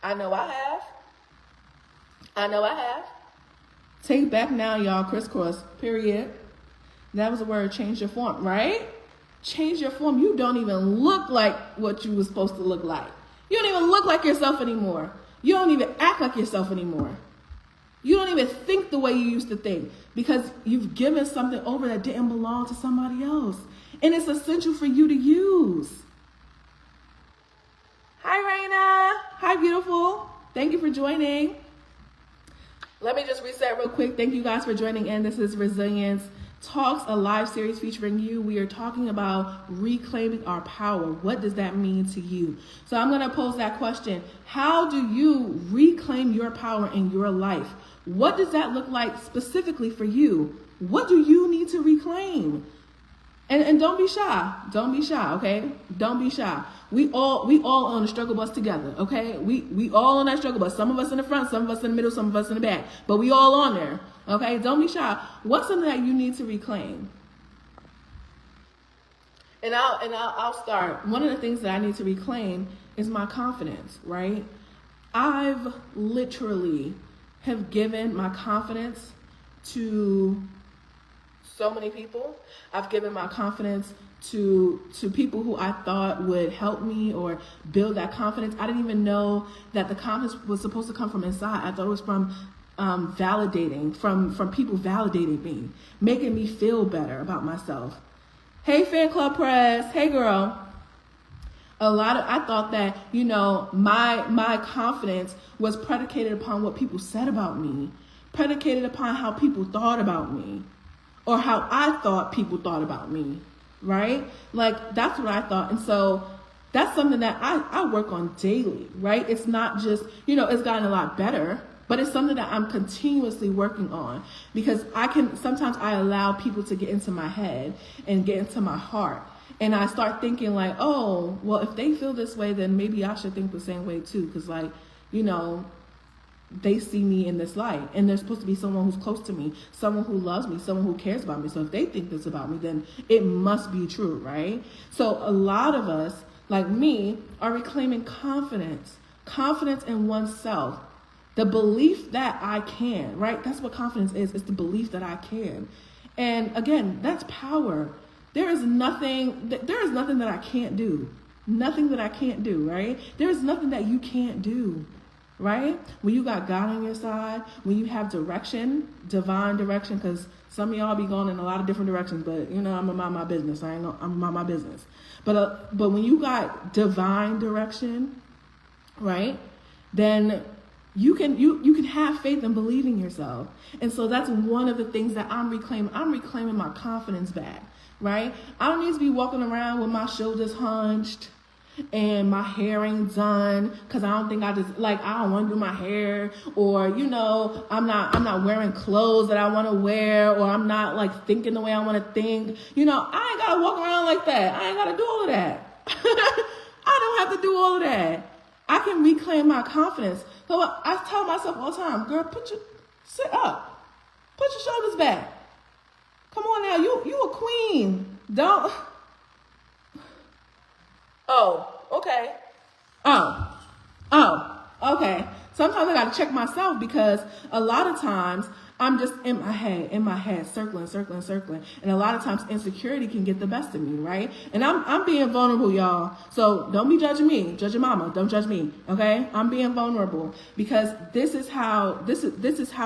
I know I have. Take back now, y'all. Crisscross. Period. That was the word. Change your form, right? Change your form. You don't even look like what you were supposed to look like. You don't even look like yourself anymore. You don't even act like yourself anymore. You don't even think the way you used to think because you've given something over that didn't belong to somebody else. And it's essential for you to use. Hi, Raina. Hi, beautiful. Thank you for joining. Let me just reset real quick. Thank you guys for joining in. This is Resilience Talks, a live series featuring you. We are talking about reclaiming our power. What does that mean to you? So I'm going to pose that question. How do you reclaim your power in your life? What does that look like specifically for you? What do you need to reclaim? And don't be shy. Don't be shy, okay? Don't be shy. We all on the struggle bus together, okay? We all on that struggle bus. Some of us in the front, some of us in the middle, some of us in the back. But we all on there, okay? Don't be shy. What's something that you need to reclaim? And I'll start. One of the things that I need to reclaim is my confidence, right? I've literally have given my confidence to so many people. I've given my confidence to people who I thought would help me or build that confidence. I didn't even know that the confidence was supposed to come from inside. I thought it was from validating, from people validating me, making me feel better about myself. Hey, Fan Club Press. Hey, girl. I thought that, my confidence was predicated upon what people said about me, predicated upon how people thought about me, or how I thought people thought about me, right? Like, that's what I thought. And so that's something that I work on daily, right? It's not just, it's gotten a lot better, but it's something that I'm continuously working on, because sometimes I allow people to get into my head and get into my heart. And I start thinking like, oh, well, if they feel this way, then maybe I should think the same way too. Because they see me in this light, and they're supposed to be someone who's close to me, someone who loves me, someone who cares about me. So if they think this about me, then it must be true, right? So a lot of us, like me, are reclaiming confidence in oneself. The belief that I can, right? That's what confidence is. It's the belief that I can. And again, that's power. There is nothing that I can't do. Nothing that I can't do, right? There is nothing that you can't do, right? When you got God on your side, when you have direction, divine direction, because some of y'all be going in a lot of different directions, but I'm about my business. I'm about my business. But when you got divine direction, right? Then you can have faith and believe in yourself. And so that's one of the things that I'm reclaiming. I'm reclaiming my confidence back. Right? I don't need to be walking around with my shoulders hunched and my hair ain't done, because I don't want to do my hair, or I'm not wearing clothes that I want to wear, or I'm not like thinking the way I want to think. I ain't gotta walk around like that. I ain't gotta do all of that. I don't have to do all of that. I can reclaim my confidence. So I tell myself all the time, girl, sit up, put your shoulders back. Come on now, you a queen. Don't. Oh, okay. Oh, okay. Sometimes I gotta check myself, because a lot of times I'm just in my head, circling. And a lot of times insecurity can get the best of me, right? And I'm being vulnerable, y'all. So don't be judging me. Judge your mama. Don't judge me. Okay? I'm being vulnerable, because this is how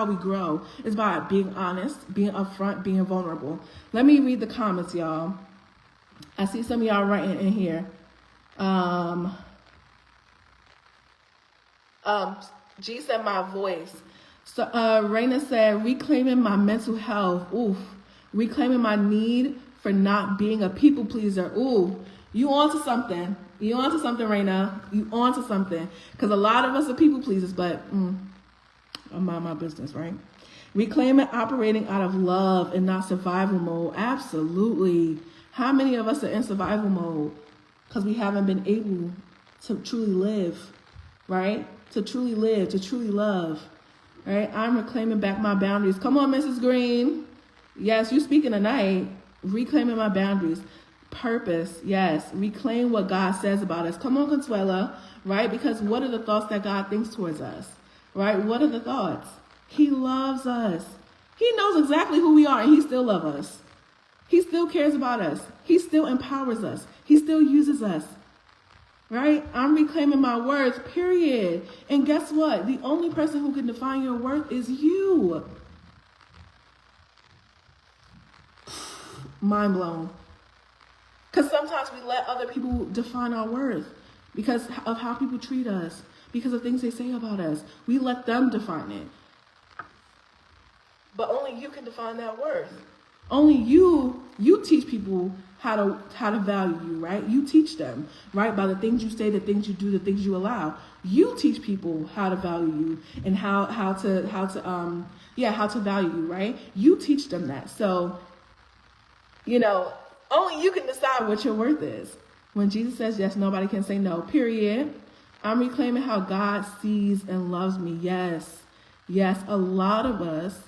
we grow, is by being honest, being upfront, being vulnerable. Let me read the comments, y'all. I see some of y'all writing in here. G said my voice. So Raina said, reclaiming my mental health. Oof. Reclaiming my need for not being a people pleaser. Ooh, you onto something. You onto something, Raina. You onto something. Because a lot of us are people pleasers, but I'm mind my business, right? Reclaiming operating out of love and not survival mode. Absolutely. How many of us are in survival mode? Because we haven't been able to truly live, right? To truly live, to truly love. Right? I'm reclaiming back my boundaries. Come on, Mrs. Green. Yes, you speaking tonight. Reclaiming my boundaries. Purpose. Yes. Reclaim what God says about us. Come on, Consuela. Right? Because what are the thoughts that God thinks towards us? Right? What are the thoughts? He loves us. He knows exactly who we are, and he still loves us. He still cares about us. He still empowers us. He still uses us. Right? I'm reclaiming my worth, period. And guess what? The only person who can define your worth is you. Mind blown. Because sometimes we let other people define our worth because of how people treat us, because of things they say about us. We let them define it. But only you can define that worth. Only you teach people how to value you, right? You teach them, right? By the things you say, the things you do, the things you allow. You teach people how to value you and how to value you, right? You teach them that. So, only you can decide what your worth is. When Jesus says yes, nobody can say no, period. I'm reclaiming how God sees and loves me. Yes, a lot of us,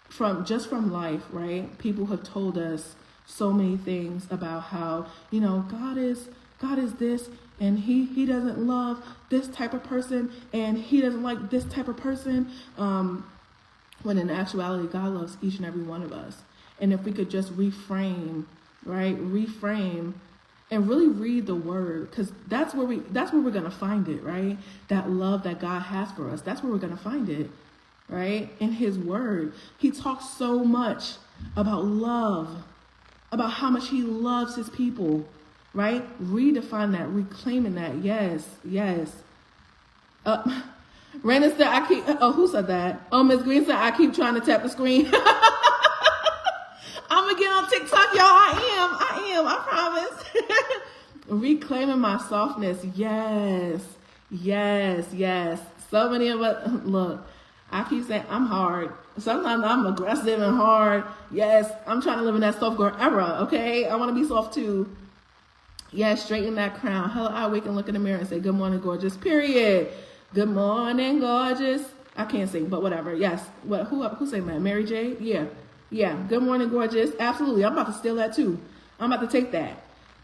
from life, right? People have told us so many things about how, God is this, and he doesn't love this type of person, and he doesn't like this type of person. When in actuality, God loves each and every one of us. And if we could just reframe, right? Reframe and really read the word, because that's where we're going to find it, right? That love that God has for us. That's where we're going to find it, right? In his word. He talks so much about love, about how much he loves his people, right? Redefine that, reclaiming that. Yes, yes. Raina said, who said that? Oh, Miss Green said, I keep trying to tap the screen. I'm going to get on TikTok, y'all. I am, I promise. Reclaiming my softness. Yes, yes, yes. So many of us, look, I keep saying I'm hard. Sometimes I'm aggressive and hard. Yes, I'm trying to live in that soft girl era, okay? I want to be soft too. Yes, straighten that crown. Hello, I wake and look in the mirror and say, good morning, gorgeous, period. Good morning, gorgeous. I can't sing, but whatever. Yes. What? Who sang that? Mary J? Yeah. Yeah. Good morning, gorgeous. Absolutely. I'm about to steal that too. I'm about to take that.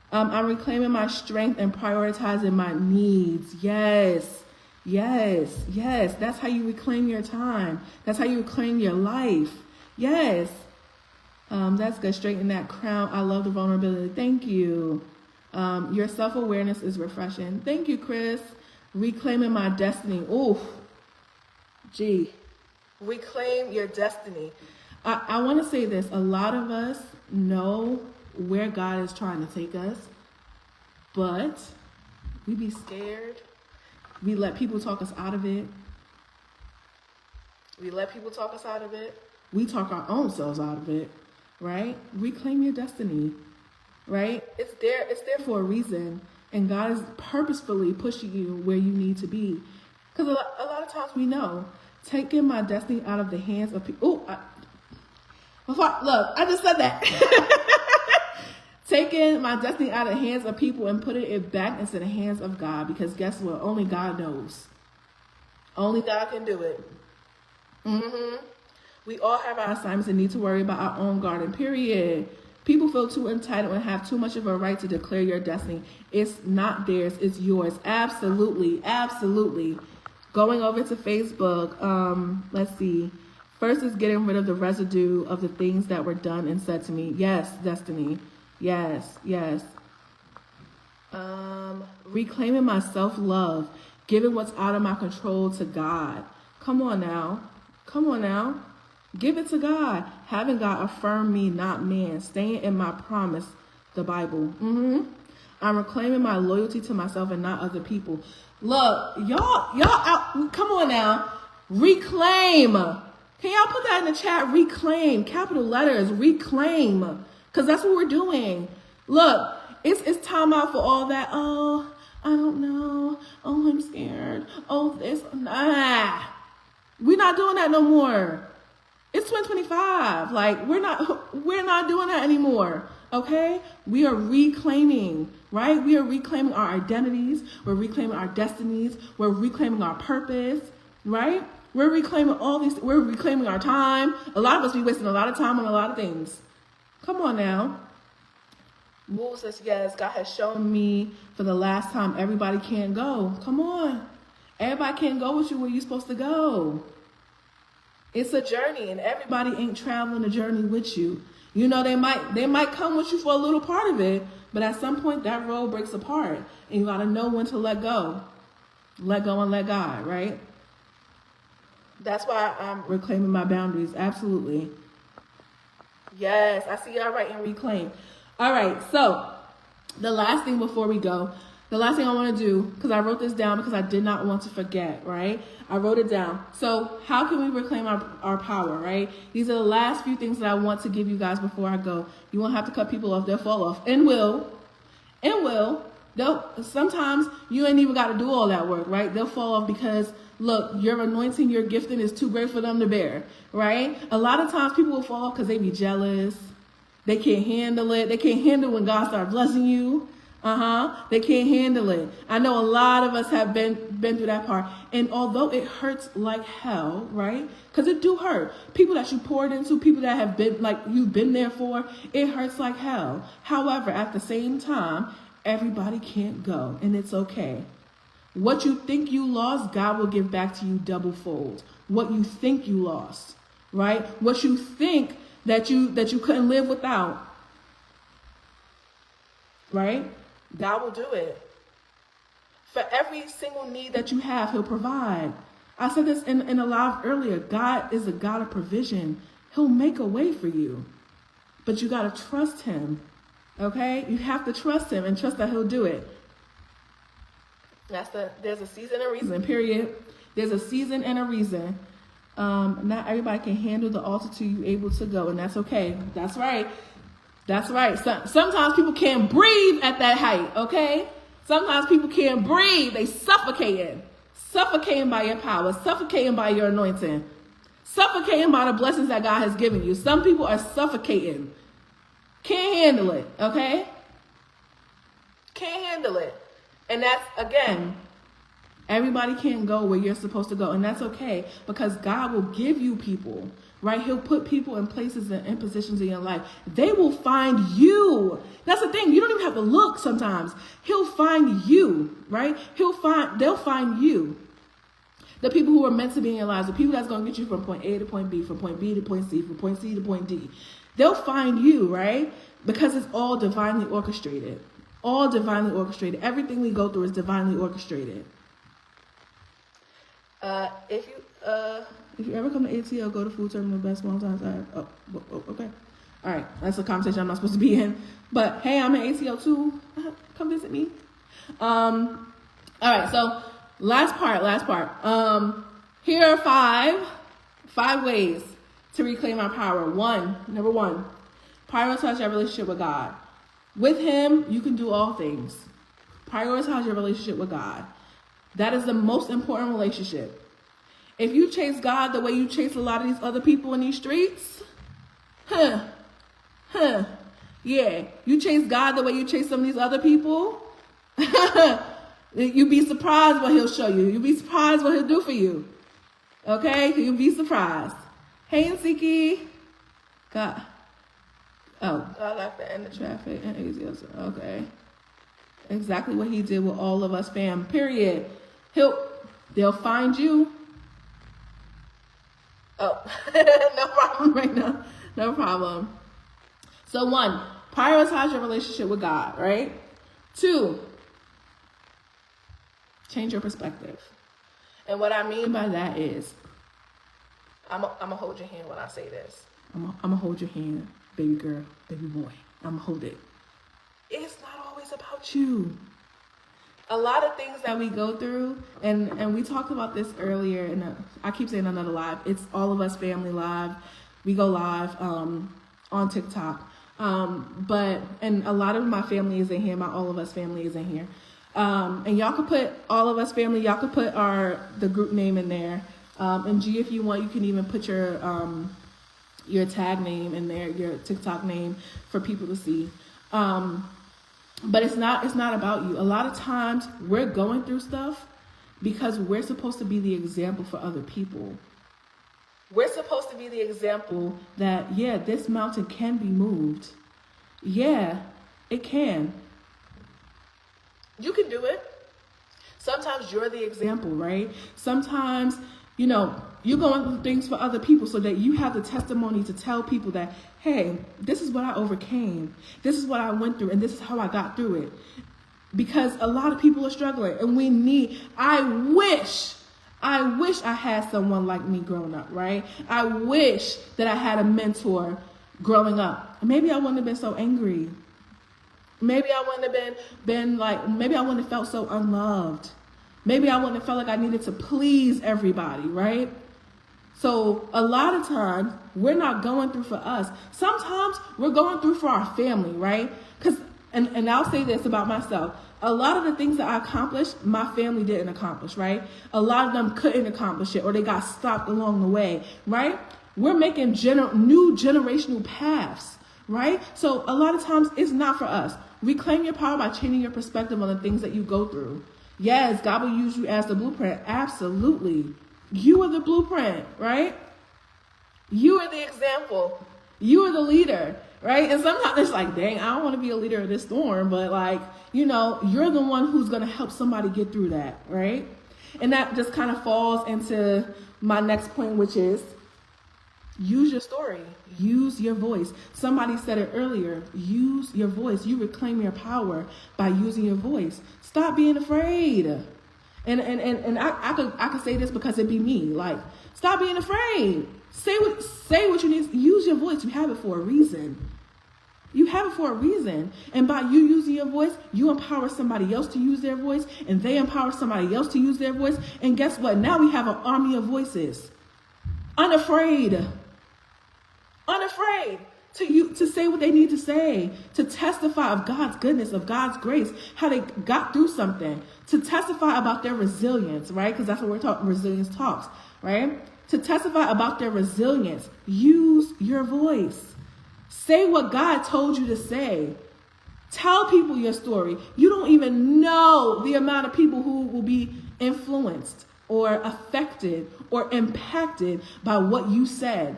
I'm reclaiming my strength and prioritizing my needs. Yes. Yes. Yes. That's how you reclaim your time. That's how you reclaim your life. Yes. That's good. Straighten that crown. I love the vulnerability. Thank you. Your self-awareness is refreshing. Thank you, Chris. Reclaiming my destiny. Ooh. Gee. Reclaim your destiny. I want to say this. A lot of us know where God is trying to take us, but we be scared. We let people talk us out of it. We talk our own selves out of it, right? Reclaim your destiny, right? It's there for a reason, and God is purposefully pushing you where you need to be. Because a lot of times we know, taking my destiny out of the hands of people. Look, I just said that. Taking my destiny out of the hands of people and putting it back into the hands of God, because guess what? Only God knows. Only God can do it. We all have our assignments and need to worry about our own garden, period. People feel too entitled and have too much of a right to declare your destiny. It's not theirs, it's yours. Absolutely, absolutely. Going over to Facebook, let's see. First is getting rid of the residue of the things that were done and said to me. Yes, destiny. Yes, yes. Reclaiming my self-love, giving what's out of my control to God. Come on now. Come on now. Give it to God. Having God affirm me, not man. Staying in my promise, the Bible. I'm reclaiming my loyalty to myself and not other people. Look, y'all out. Come on now. Reclaim. Can y'all put that in the chat? Reclaim. Capital letters. Reclaim. Because that's what we're doing. Look, it's time out for all that. Oh, I don't know. Oh, I'm scared. Oh, this. Nah. We're not doing that no more. It's 2025. Like, we're not doing that anymore. Okay? We are reclaiming, right? We are reclaiming our identities. We're reclaiming our destinies. We're reclaiming our purpose, right? We're reclaiming all these. We're reclaiming our time. A lot of us be wasting a lot of time on a lot of things. Come on now. Wolf says, yes, God has shown me for the last time everybody can't go. Come on. Everybody can't go with you where you're supposed to go. It's a journey, and everybody ain't traveling the journey with you. You know, they might come with you for a little part of it, but at some point that road breaks apart, and you got to know when to let go. Let go and let God, right? That's why I'm reclaiming my boundaries. Absolutely. Yes, I see y'all writing reclaim. All right, so the last thing before we go, the last thing I want to do, because I wrote this down because I did not want to forget, right? I wrote it down. So how can we reclaim our power, right? These are the last few things that I want to give you guys before I go. You won't have to cut people off. They'll fall off. And will. Sometimes you ain't even got to do all that work, right? They'll fall off because, look, your anointing, your gifting is too great for them to bear, right? A lot of times people will fall off because they be jealous. They can't handle it. They can't handle when God starts blessing you. They can't handle it. I know a lot of us have been through that part. And although it hurts like hell, right? Because it do hurt. People that you poured into, people that have been, like, you've been there for, it hurts like hell. However, at the same time, everybody can't go, and it's okay. What you think you lost, God will give back to you double fold. What you think you lost, right? What you think that you couldn't live without. Right? God will do it. For every single need that you have, he'll provide. I said this in a live earlier. God is a God of provision. He'll make a way for you. But you got to trust him. Okay? You have to trust him and trust that he'll do it. There's a season and a reason, period. There's a season and a reason. Not everybody can handle the altitude you're able to go, and that's okay. That's right. That's right. Sometimes people can't breathe at that height, okay? Sometimes people can't breathe. They suffocating. Suffocating by your power. Suffocating by your anointing. Suffocating by the blessings that God has given you. Some people are suffocating. Can't handle it, okay? Can't handle it. And that's, again, everybody can't go where you're supposed to go. And that's okay, because God will give you people, right? He'll put people in places and in positions in your life. They will find you. That's the thing. You don't even have to look sometimes. He'll find you, right? They'll find you. The people who are meant to be in your lives, the people that's going to get you from point A to point B, from point B to point C, from point C to point D. They'll find you, right? Because it's all divinely orchestrated. All divinely orchestrated. Everything we go through is divinely orchestrated. If you ever come to ATL, go to Food Terminal, best small times. Okay. All right. That's a conversation I'm not supposed to be in. But hey, I'm in ATL too. Come visit me. All right. So last part. Here are five ways to reclaim our power. Number one, prioritize your relationship with God. With him, you can do all things. Prioritize your relationship with God. That is the most important relationship. If you chase God the way you chase a lot of these other people in these streets, yeah, you chase God the way you chase some of these other people, you'd be surprised what he'll show you. You'd be surprised what he'll do for you. Okay? You'll be surprised. Hey, Nsiki. God. Oh, I left the end of traffic and ATL. Okay. Exactly what he did with all of us, fam. Period. They'll find you. Oh, no problem right now. No problem. So 1, prioritize your relationship with God, right? 2, change your perspective. And what I mean by that is, I'm gonna hold your hand when I say this. I'm gonna hold your hand, baby girl, baby boy. I'm gonna hold it. It's not always about you. A lot of things that we go through, and we talked about this earlier, and I keep saying another live. It's All of Us Family Live. We go live on TikTok. And a lot of my family is in here. My All of Us family is in here. And y'all could put All of Us family. Y'all could put the group name in there. And G, if you want, you can even put your tag name in there, your TikTok name for people to see. But it's not about you. A lot of times we're going through stuff because we're supposed to be the example for other people. We're supposed to be the example that, yeah, this mountain can be moved. Yeah, it can. You can do it. Sometimes you're the example, right? Sometimes, you're going through things for other people so that you have the testimony to tell people that, hey, this is what I overcame. This is what I went through, and this is how I got through it. Because a lot of people are struggling, and I wish I had someone like me growing up, right? I wish that I had a mentor growing up. Maybe I wouldn't have been so angry. Maybe I wouldn't have maybe I wouldn't have felt so unloved. Maybe I wouldn't have felt like I needed to please everybody, right? So a lot of times we're not going through for us. Sometimes we're going through for our family, right? And I'll say this about myself. A lot of the things that I accomplished, my family didn't accomplish, right? A lot of them couldn't accomplish it, or they got stopped along the way, right? We're making new generational paths, right? So a lot of times it's not for us. Reclaim your power by changing your perspective on the things that you go through. Yes, God will use you as the blueprint. Absolutely. You are the blueprint, right? You are the example. You are the leader, right? And sometimes it's like, dang, I don't want to be a leader of this storm, but you're the one who's going to help somebody get through that, right? And that just kind of falls into my next point, which is Use your story. Use your voice. Somebody said it earlier. Use your voice. You reclaim your power by using your voice. Stop being afraid. And I could say this because it be me. Like, stop being afraid. Say what you need. Use your voice. You have it for a reason. You have it for a reason. And by you using your voice, you empower somebody else to use their voice, and they empower somebody else to use their voice. And guess what? Now we have an army of voices. Unafraid to say what they need to say, to testify of God's goodness, of God's grace, how they got through something, to testify about their resilience, right? Because that's what we're talking, resilience talks, right? To testify about their resilience. Use your voice. Say what God told you to say. Tell people your story. You don't even know the amount of people who will be influenced or affected or impacted by what you said.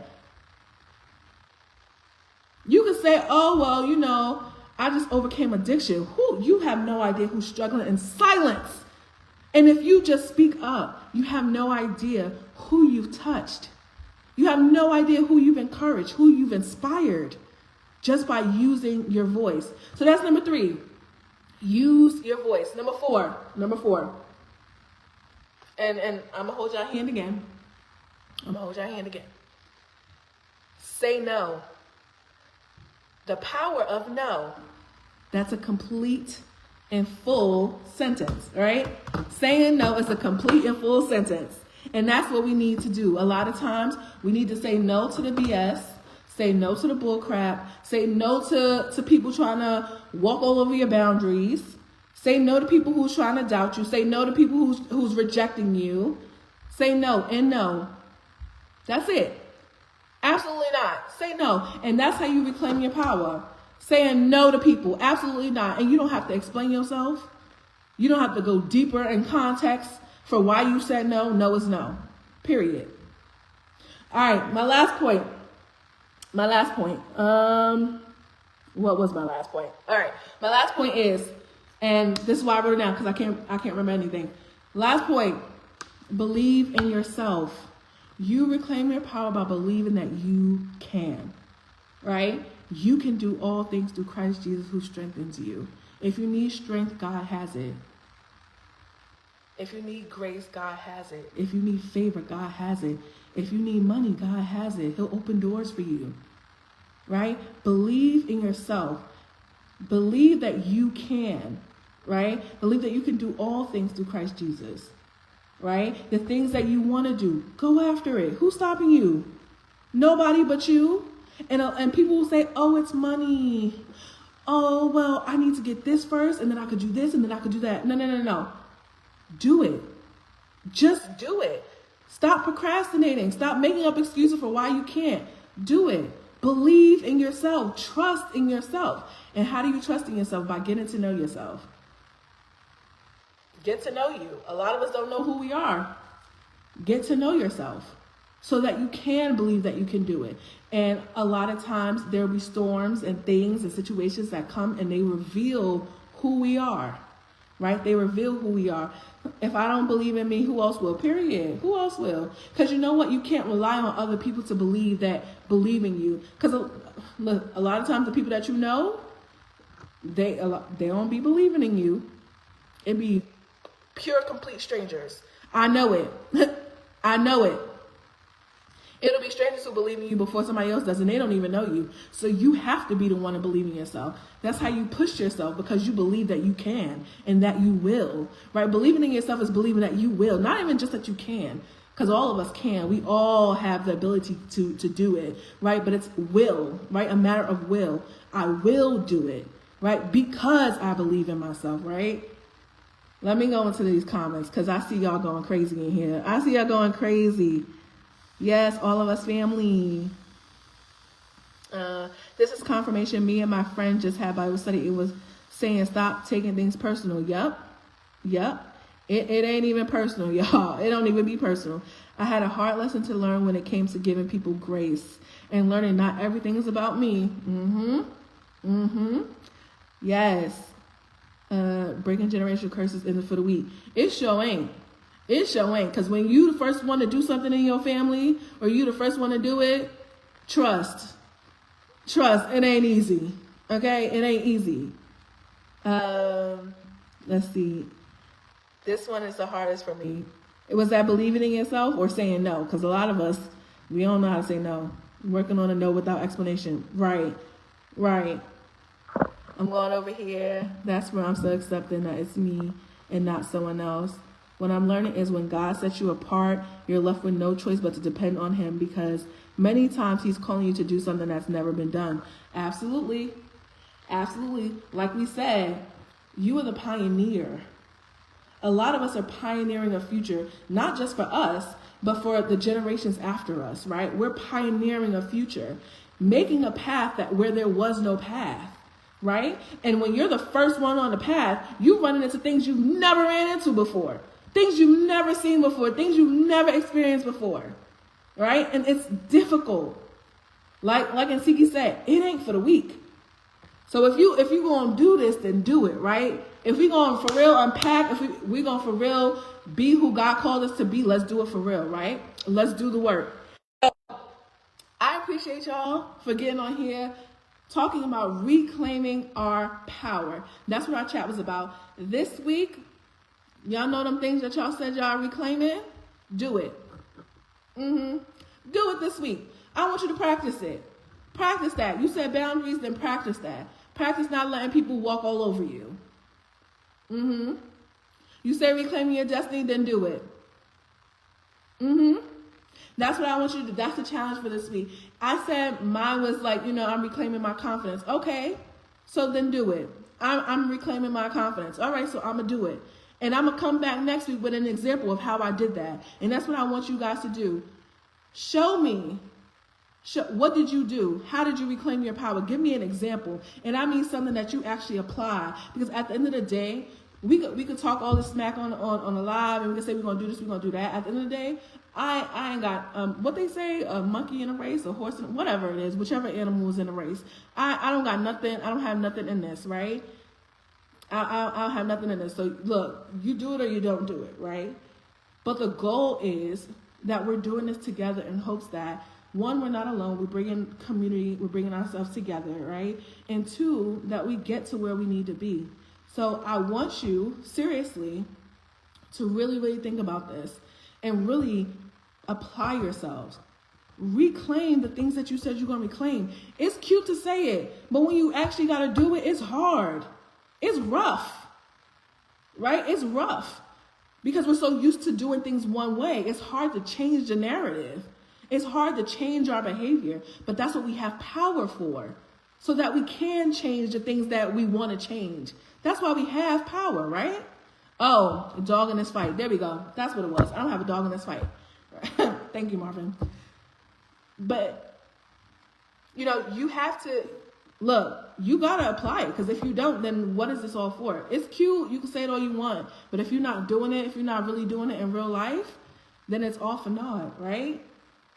You can say, oh, well, I just overcame addiction. You have no idea who's struggling in silence. And if you just speak up, you have no idea who you've touched. You have no idea who you've encouraged, who you've inspired, just by using your voice. So that's number 3. Use your voice. Number four. And I'm going to hold your hand again. Say no. The power of no. That's a complete and full sentence, right? Saying no is a complete and full sentence. And that's what we need to do. A lot of times we need to say no to the BS, say no to the bull crap, say no to people trying to walk all over your boundaries, say no to people who's trying to doubt you, say no to people who's rejecting you. Say no and no. That's it. Absolutely not. Say no. And that's how you reclaim your power. Saying no to people. Absolutely not. And you don't have to explain yourself. You don't have to go deeper in context for why you said no. No is no. Period. All right. My last point. What was my last point? All right. My last point is, and this is why I wrote it down because I can't remember anything. Last point. Believe in yourself. You reclaim your power by believing that you can, right? You can do all things through Christ Jesus who strengthens you. If you need strength, God has it. If you need grace, God has it. If you need favor, God has it. If you need money, God has it. He'll open doors for you, right? Believe in yourself. Believe that you can, right? Believe that you can do all things through Christ Jesus. Right? The things that you want to do, go after it. Who's stopping you? Nobody but you. And people will say, oh, it's money. Oh, well, I need to get this first, and then I could do this, and then I could do that. No. Do it. Just do it. Stop procrastinating. Stop making up excuses for why you can't. Do it. Believe in yourself. Trust in yourself. And how do you trust in yourself? By getting to know yourself. Get to know you. A lot of us don't know who we are. Get to know yourself so that you can believe that you can do it. And a lot of times there will be storms and things and situations that come and they reveal who we are, right? They reveal who we are. If I don't believe in me, who else will? Period. Who else will? Because you know what? You can't rely on other people to believe in you. Because a lot of times the people that you know, they don't be believing in you. It be pure, complete strangers. I know it. I know it. It'll be strangers who believe in you before somebody else does, and they don't even know you. So you have to be the one to believe in yourself. That's how you push yourself, because you believe that you can and that you will, right? Believing in yourself is believing that you will, not even just that you can, because all of us can. We all have the ability to do it, right? But it's will, right? A matter of will. I will do it, right? Because I believe in myself, right? Let me go into these comments because I see y'all going crazy in here. I see y'all going crazy. Yes, all of us family. This is confirmation. Me and my friend just had Bible study. It was saying stop taking things personal. Yep. It ain't even personal, y'all. It don't even be personal. I had a hard lesson to learn when it came to giving people grace and learning not everything is about me. Yes. Breaking generational curses in it for the week. It sure ain't. Because when you the first one to do something in your family, or you the first one to do it, Trust. It ain't easy. Okay? It ain't easy. Let's see. This one is the hardest for me. It was that believing in yourself or saying no. Because a lot of us, we don't know how to say no. Working on a no without explanation. Right. I'm going over here. That's where I'm still accepting that it's me and not someone else. What I'm learning is when God sets you apart, you're left with no choice but to depend on him, because many times he's calling you to do something that's never been done. Absolutely. Like we said, you are the pioneer. A lot of us are pioneering a future, not just for us, but for the generations after us, right? We're pioneering a future, making a path where there was no path, right? And when you're the first one on the path, you're running into things you've never ran into before, things you've never seen before, things you've never experienced before, right? And it's difficult. Like Nsiki said, it ain't for the weak. So if you gonna do this, then do it, right? If we gonna for real unpack, if we gonna for real be who God called us to be, let's do it for real, right? Let's do the work. So, I appreciate y'all for getting on here, talking about reclaiming our power. That's what our chat was about. This week, y'all know them things that y'all said y'all reclaiming? Do it. Do it this week. I want you to practice it. Practice that. You said boundaries, then practice that. Practice not letting people walk all over you. You say reclaiming your destiny, then do it. That's what I want you to do. That's the challenge for this week. I said mine was like, I'm reclaiming my confidence. Okay, so then do it. I'm reclaiming my confidence. All right, so I'm going to do it. And I'm going to come back next week with an example of how I did that. And that's what I want you guys to do. Show me. What did you do? How did you reclaim your power? Give me an example. And I mean something that you actually apply. Because at the end of the day, we could talk all this smack on the live, and we can say we're going to do this, we're going to do that. At the end of the day, I ain't got, what they say, a monkey in a race, a horse, whatever it is, whichever animal is in a race. I don't got nothing. I don't have nothing in this, right? I'll have nothing in this. So look, you do it or you don't do it, right? But the goal is that we're doing this together in hopes that, one, we're not alone. We're bringing community. We're bringing ourselves together, right? And two, that we get to where we need to be. So I want you, seriously, to really, really think about this and really apply yourselves. Reclaim the things that you said you're going to reclaim. It's cute to say it, but when you actually got to do it, it's hard. It's rough, right? It's rough because we're so used to doing things one way. It's hard to change the narrative. It's hard to change our behavior, but that's what we have power for, so that we can change the things that we want to change. That's why we have power, right? Oh, a dog in this fight. There we go. That's what it was. I don't have a dog in this fight. Thank you, Marvin. But, you have to, look, you got to apply it, because if you don't, then what is this all for? It's cute. You can say it all you want, but if you're not doing it, if you're not really doing it in real life, then it's all for naught, right?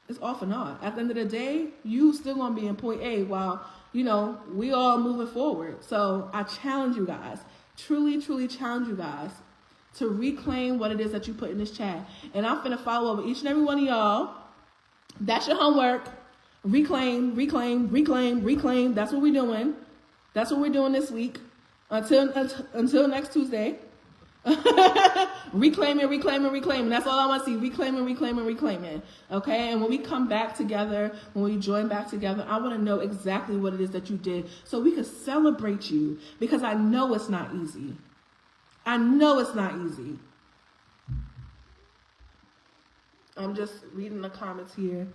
It's all for naught. At the end of the day, you still going to be in point A while, we all moving forward. So I challenge you guys, truly, truly challenge you guys to reclaim what it is that you put in this chat. And I'm going to follow over each and every one of y'all. That's your homework. Reclaim. That's what we're doing. That's what we're doing this week until next Tuesday. Reclaiming. That's all I want to see. Reclaiming. Okay. And when we come back together, when we join back together, I want to know exactly what it is that you did, so we can celebrate you, because I know it's not easy. I'm just reading the comments here.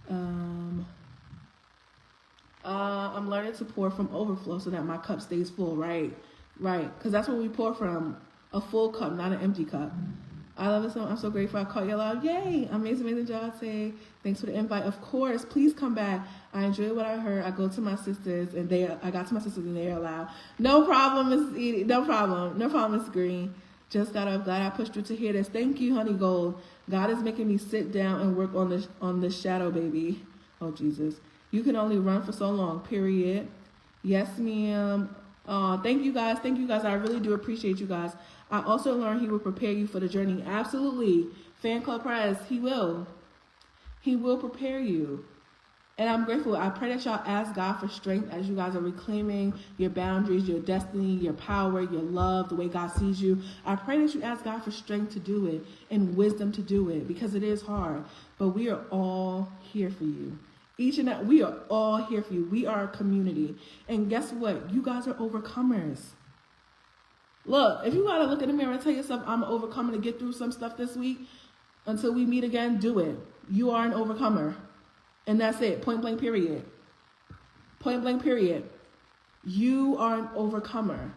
I'm learning to pour from overflow so that my cup stays full. Right. Because that's what we pour from. A full cup, not an empty cup. I love it so. I'm so grateful I caught y'all out. Yay! Amazing job. Say thanks for the invite. Of course, please come back. I enjoyed what I heard. I got to my sisters and they are loud. No problem, Miss Edie. No problem, Miss Green. Just got up. Glad I pushed through to hear this. Thank you, honey gold. God is making me sit down and work on this shadow, baby. Oh Jesus, you can only run for so long. Period. Yes, ma'am. Thank you guys. I really do appreciate you guys. I also learned he will prepare you for the journey. Absolutely. Fan Club Press, he will. He will prepare you. And I'm grateful. I pray that y'all ask God for strength as you guys are reclaiming your boundaries, your destiny, your power, your love, the way God sees you. I pray that you ask God for strength to do it and wisdom to do it, because it is hard. But we are all here for you. We are all here for you. We are a community. And guess what? You guys are overcomers. Look, if you got to look in the mirror and tell yourself, I'm an overcomer to get through some stuff this week until we meet again, do it. You are an overcomer. And that's it. Point blank, period. Point blank, period. You are an overcomer.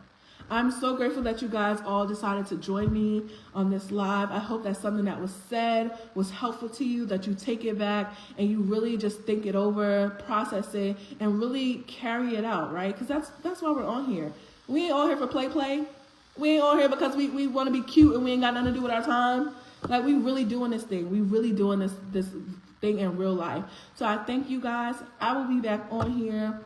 I'm so grateful that you guys all decided to join me on this live. I hope that something that was said was helpful to you, that you take it back and you really just think it over, process it, and really carry it out, right? Because that's why we're on here. We ain't all here for play. We ain't all here because we want to be cute and we ain't got nothing to do with our time. Like, we really doing this thing. We really doing this thing in real life. So I thank you guys. I will be back on here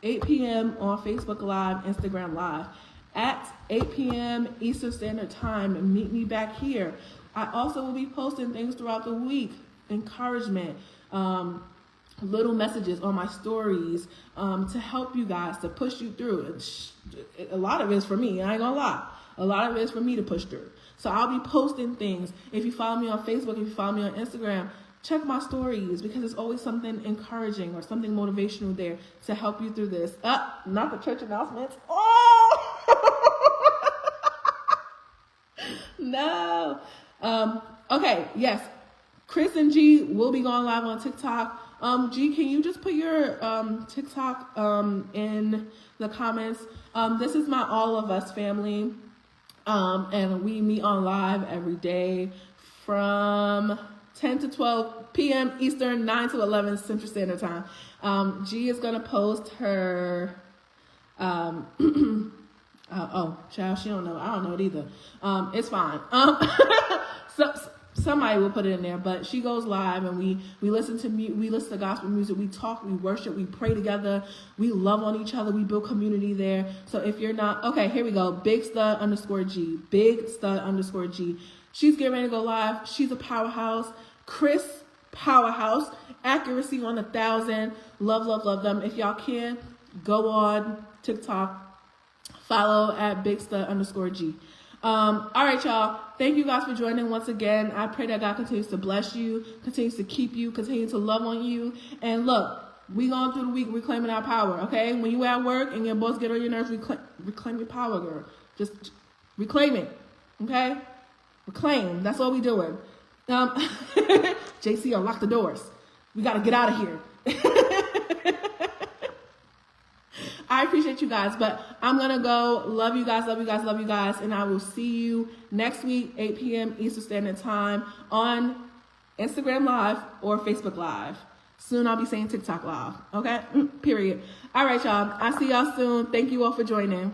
8 p.m. on Facebook Live, Instagram Live. At 8 p.m. Eastern Standard Time, meet me back here. I also will be posting things throughout the week, encouragement, little messages on my stories to help you guys, to push you through. A lot of it is for me, I ain't gonna lie. A lot of it is for me to push through. So I'll be posting things. If you follow me on Facebook, if you follow me on Instagram, check my stories, because there's always something encouraging or something motivational there to help you through this. Not the church announcements. Oh! No. Okay, yes. Chris and G will be going live on TikTok. G, can you just put your TikTok in the comments? This is my All of Us family. And we meet on live every day from 10 to 12 p.m. Eastern, 9 to 11 Central Standard Time. G is going to post her, child, she don't know. I don't know it either. It's fine. So somebody will put it in there, but she goes live and we listen to gospel music. We talk, we worship, we pray together. We love on each other. We build community there. So if you're not, okay, here we go. Big Stud _G. Big Stud _G. She's getting ready to go live. She's a powerhouse. Chris, powerhouse. Accuracy on 1,000. Love them. If y'all can, go on TikTok. Follow at Big Stud _G. All right, y'all. Thank you guys for joining once again. I pray that God continues to bless you, continues to keep you, continue to love on you. And look, we going through the week reclaiming our power, okay? When you at work and your boss get on your nerves, reclaim your power, girl. Just reclaim it, okay? Reclaim. That's all we doing. JC, unlock the doors. We got to get out of here. I appreciate you guys, but I'm going to go. Love you guys. And I will see you next week, 8 p.m. Eastern Standard Time on Instagram Live or Facebook Live. Soon I'll be saying TikTok Live. Okay? Period. All right, y'all. I'll see y'all soon. Thank you all for joining.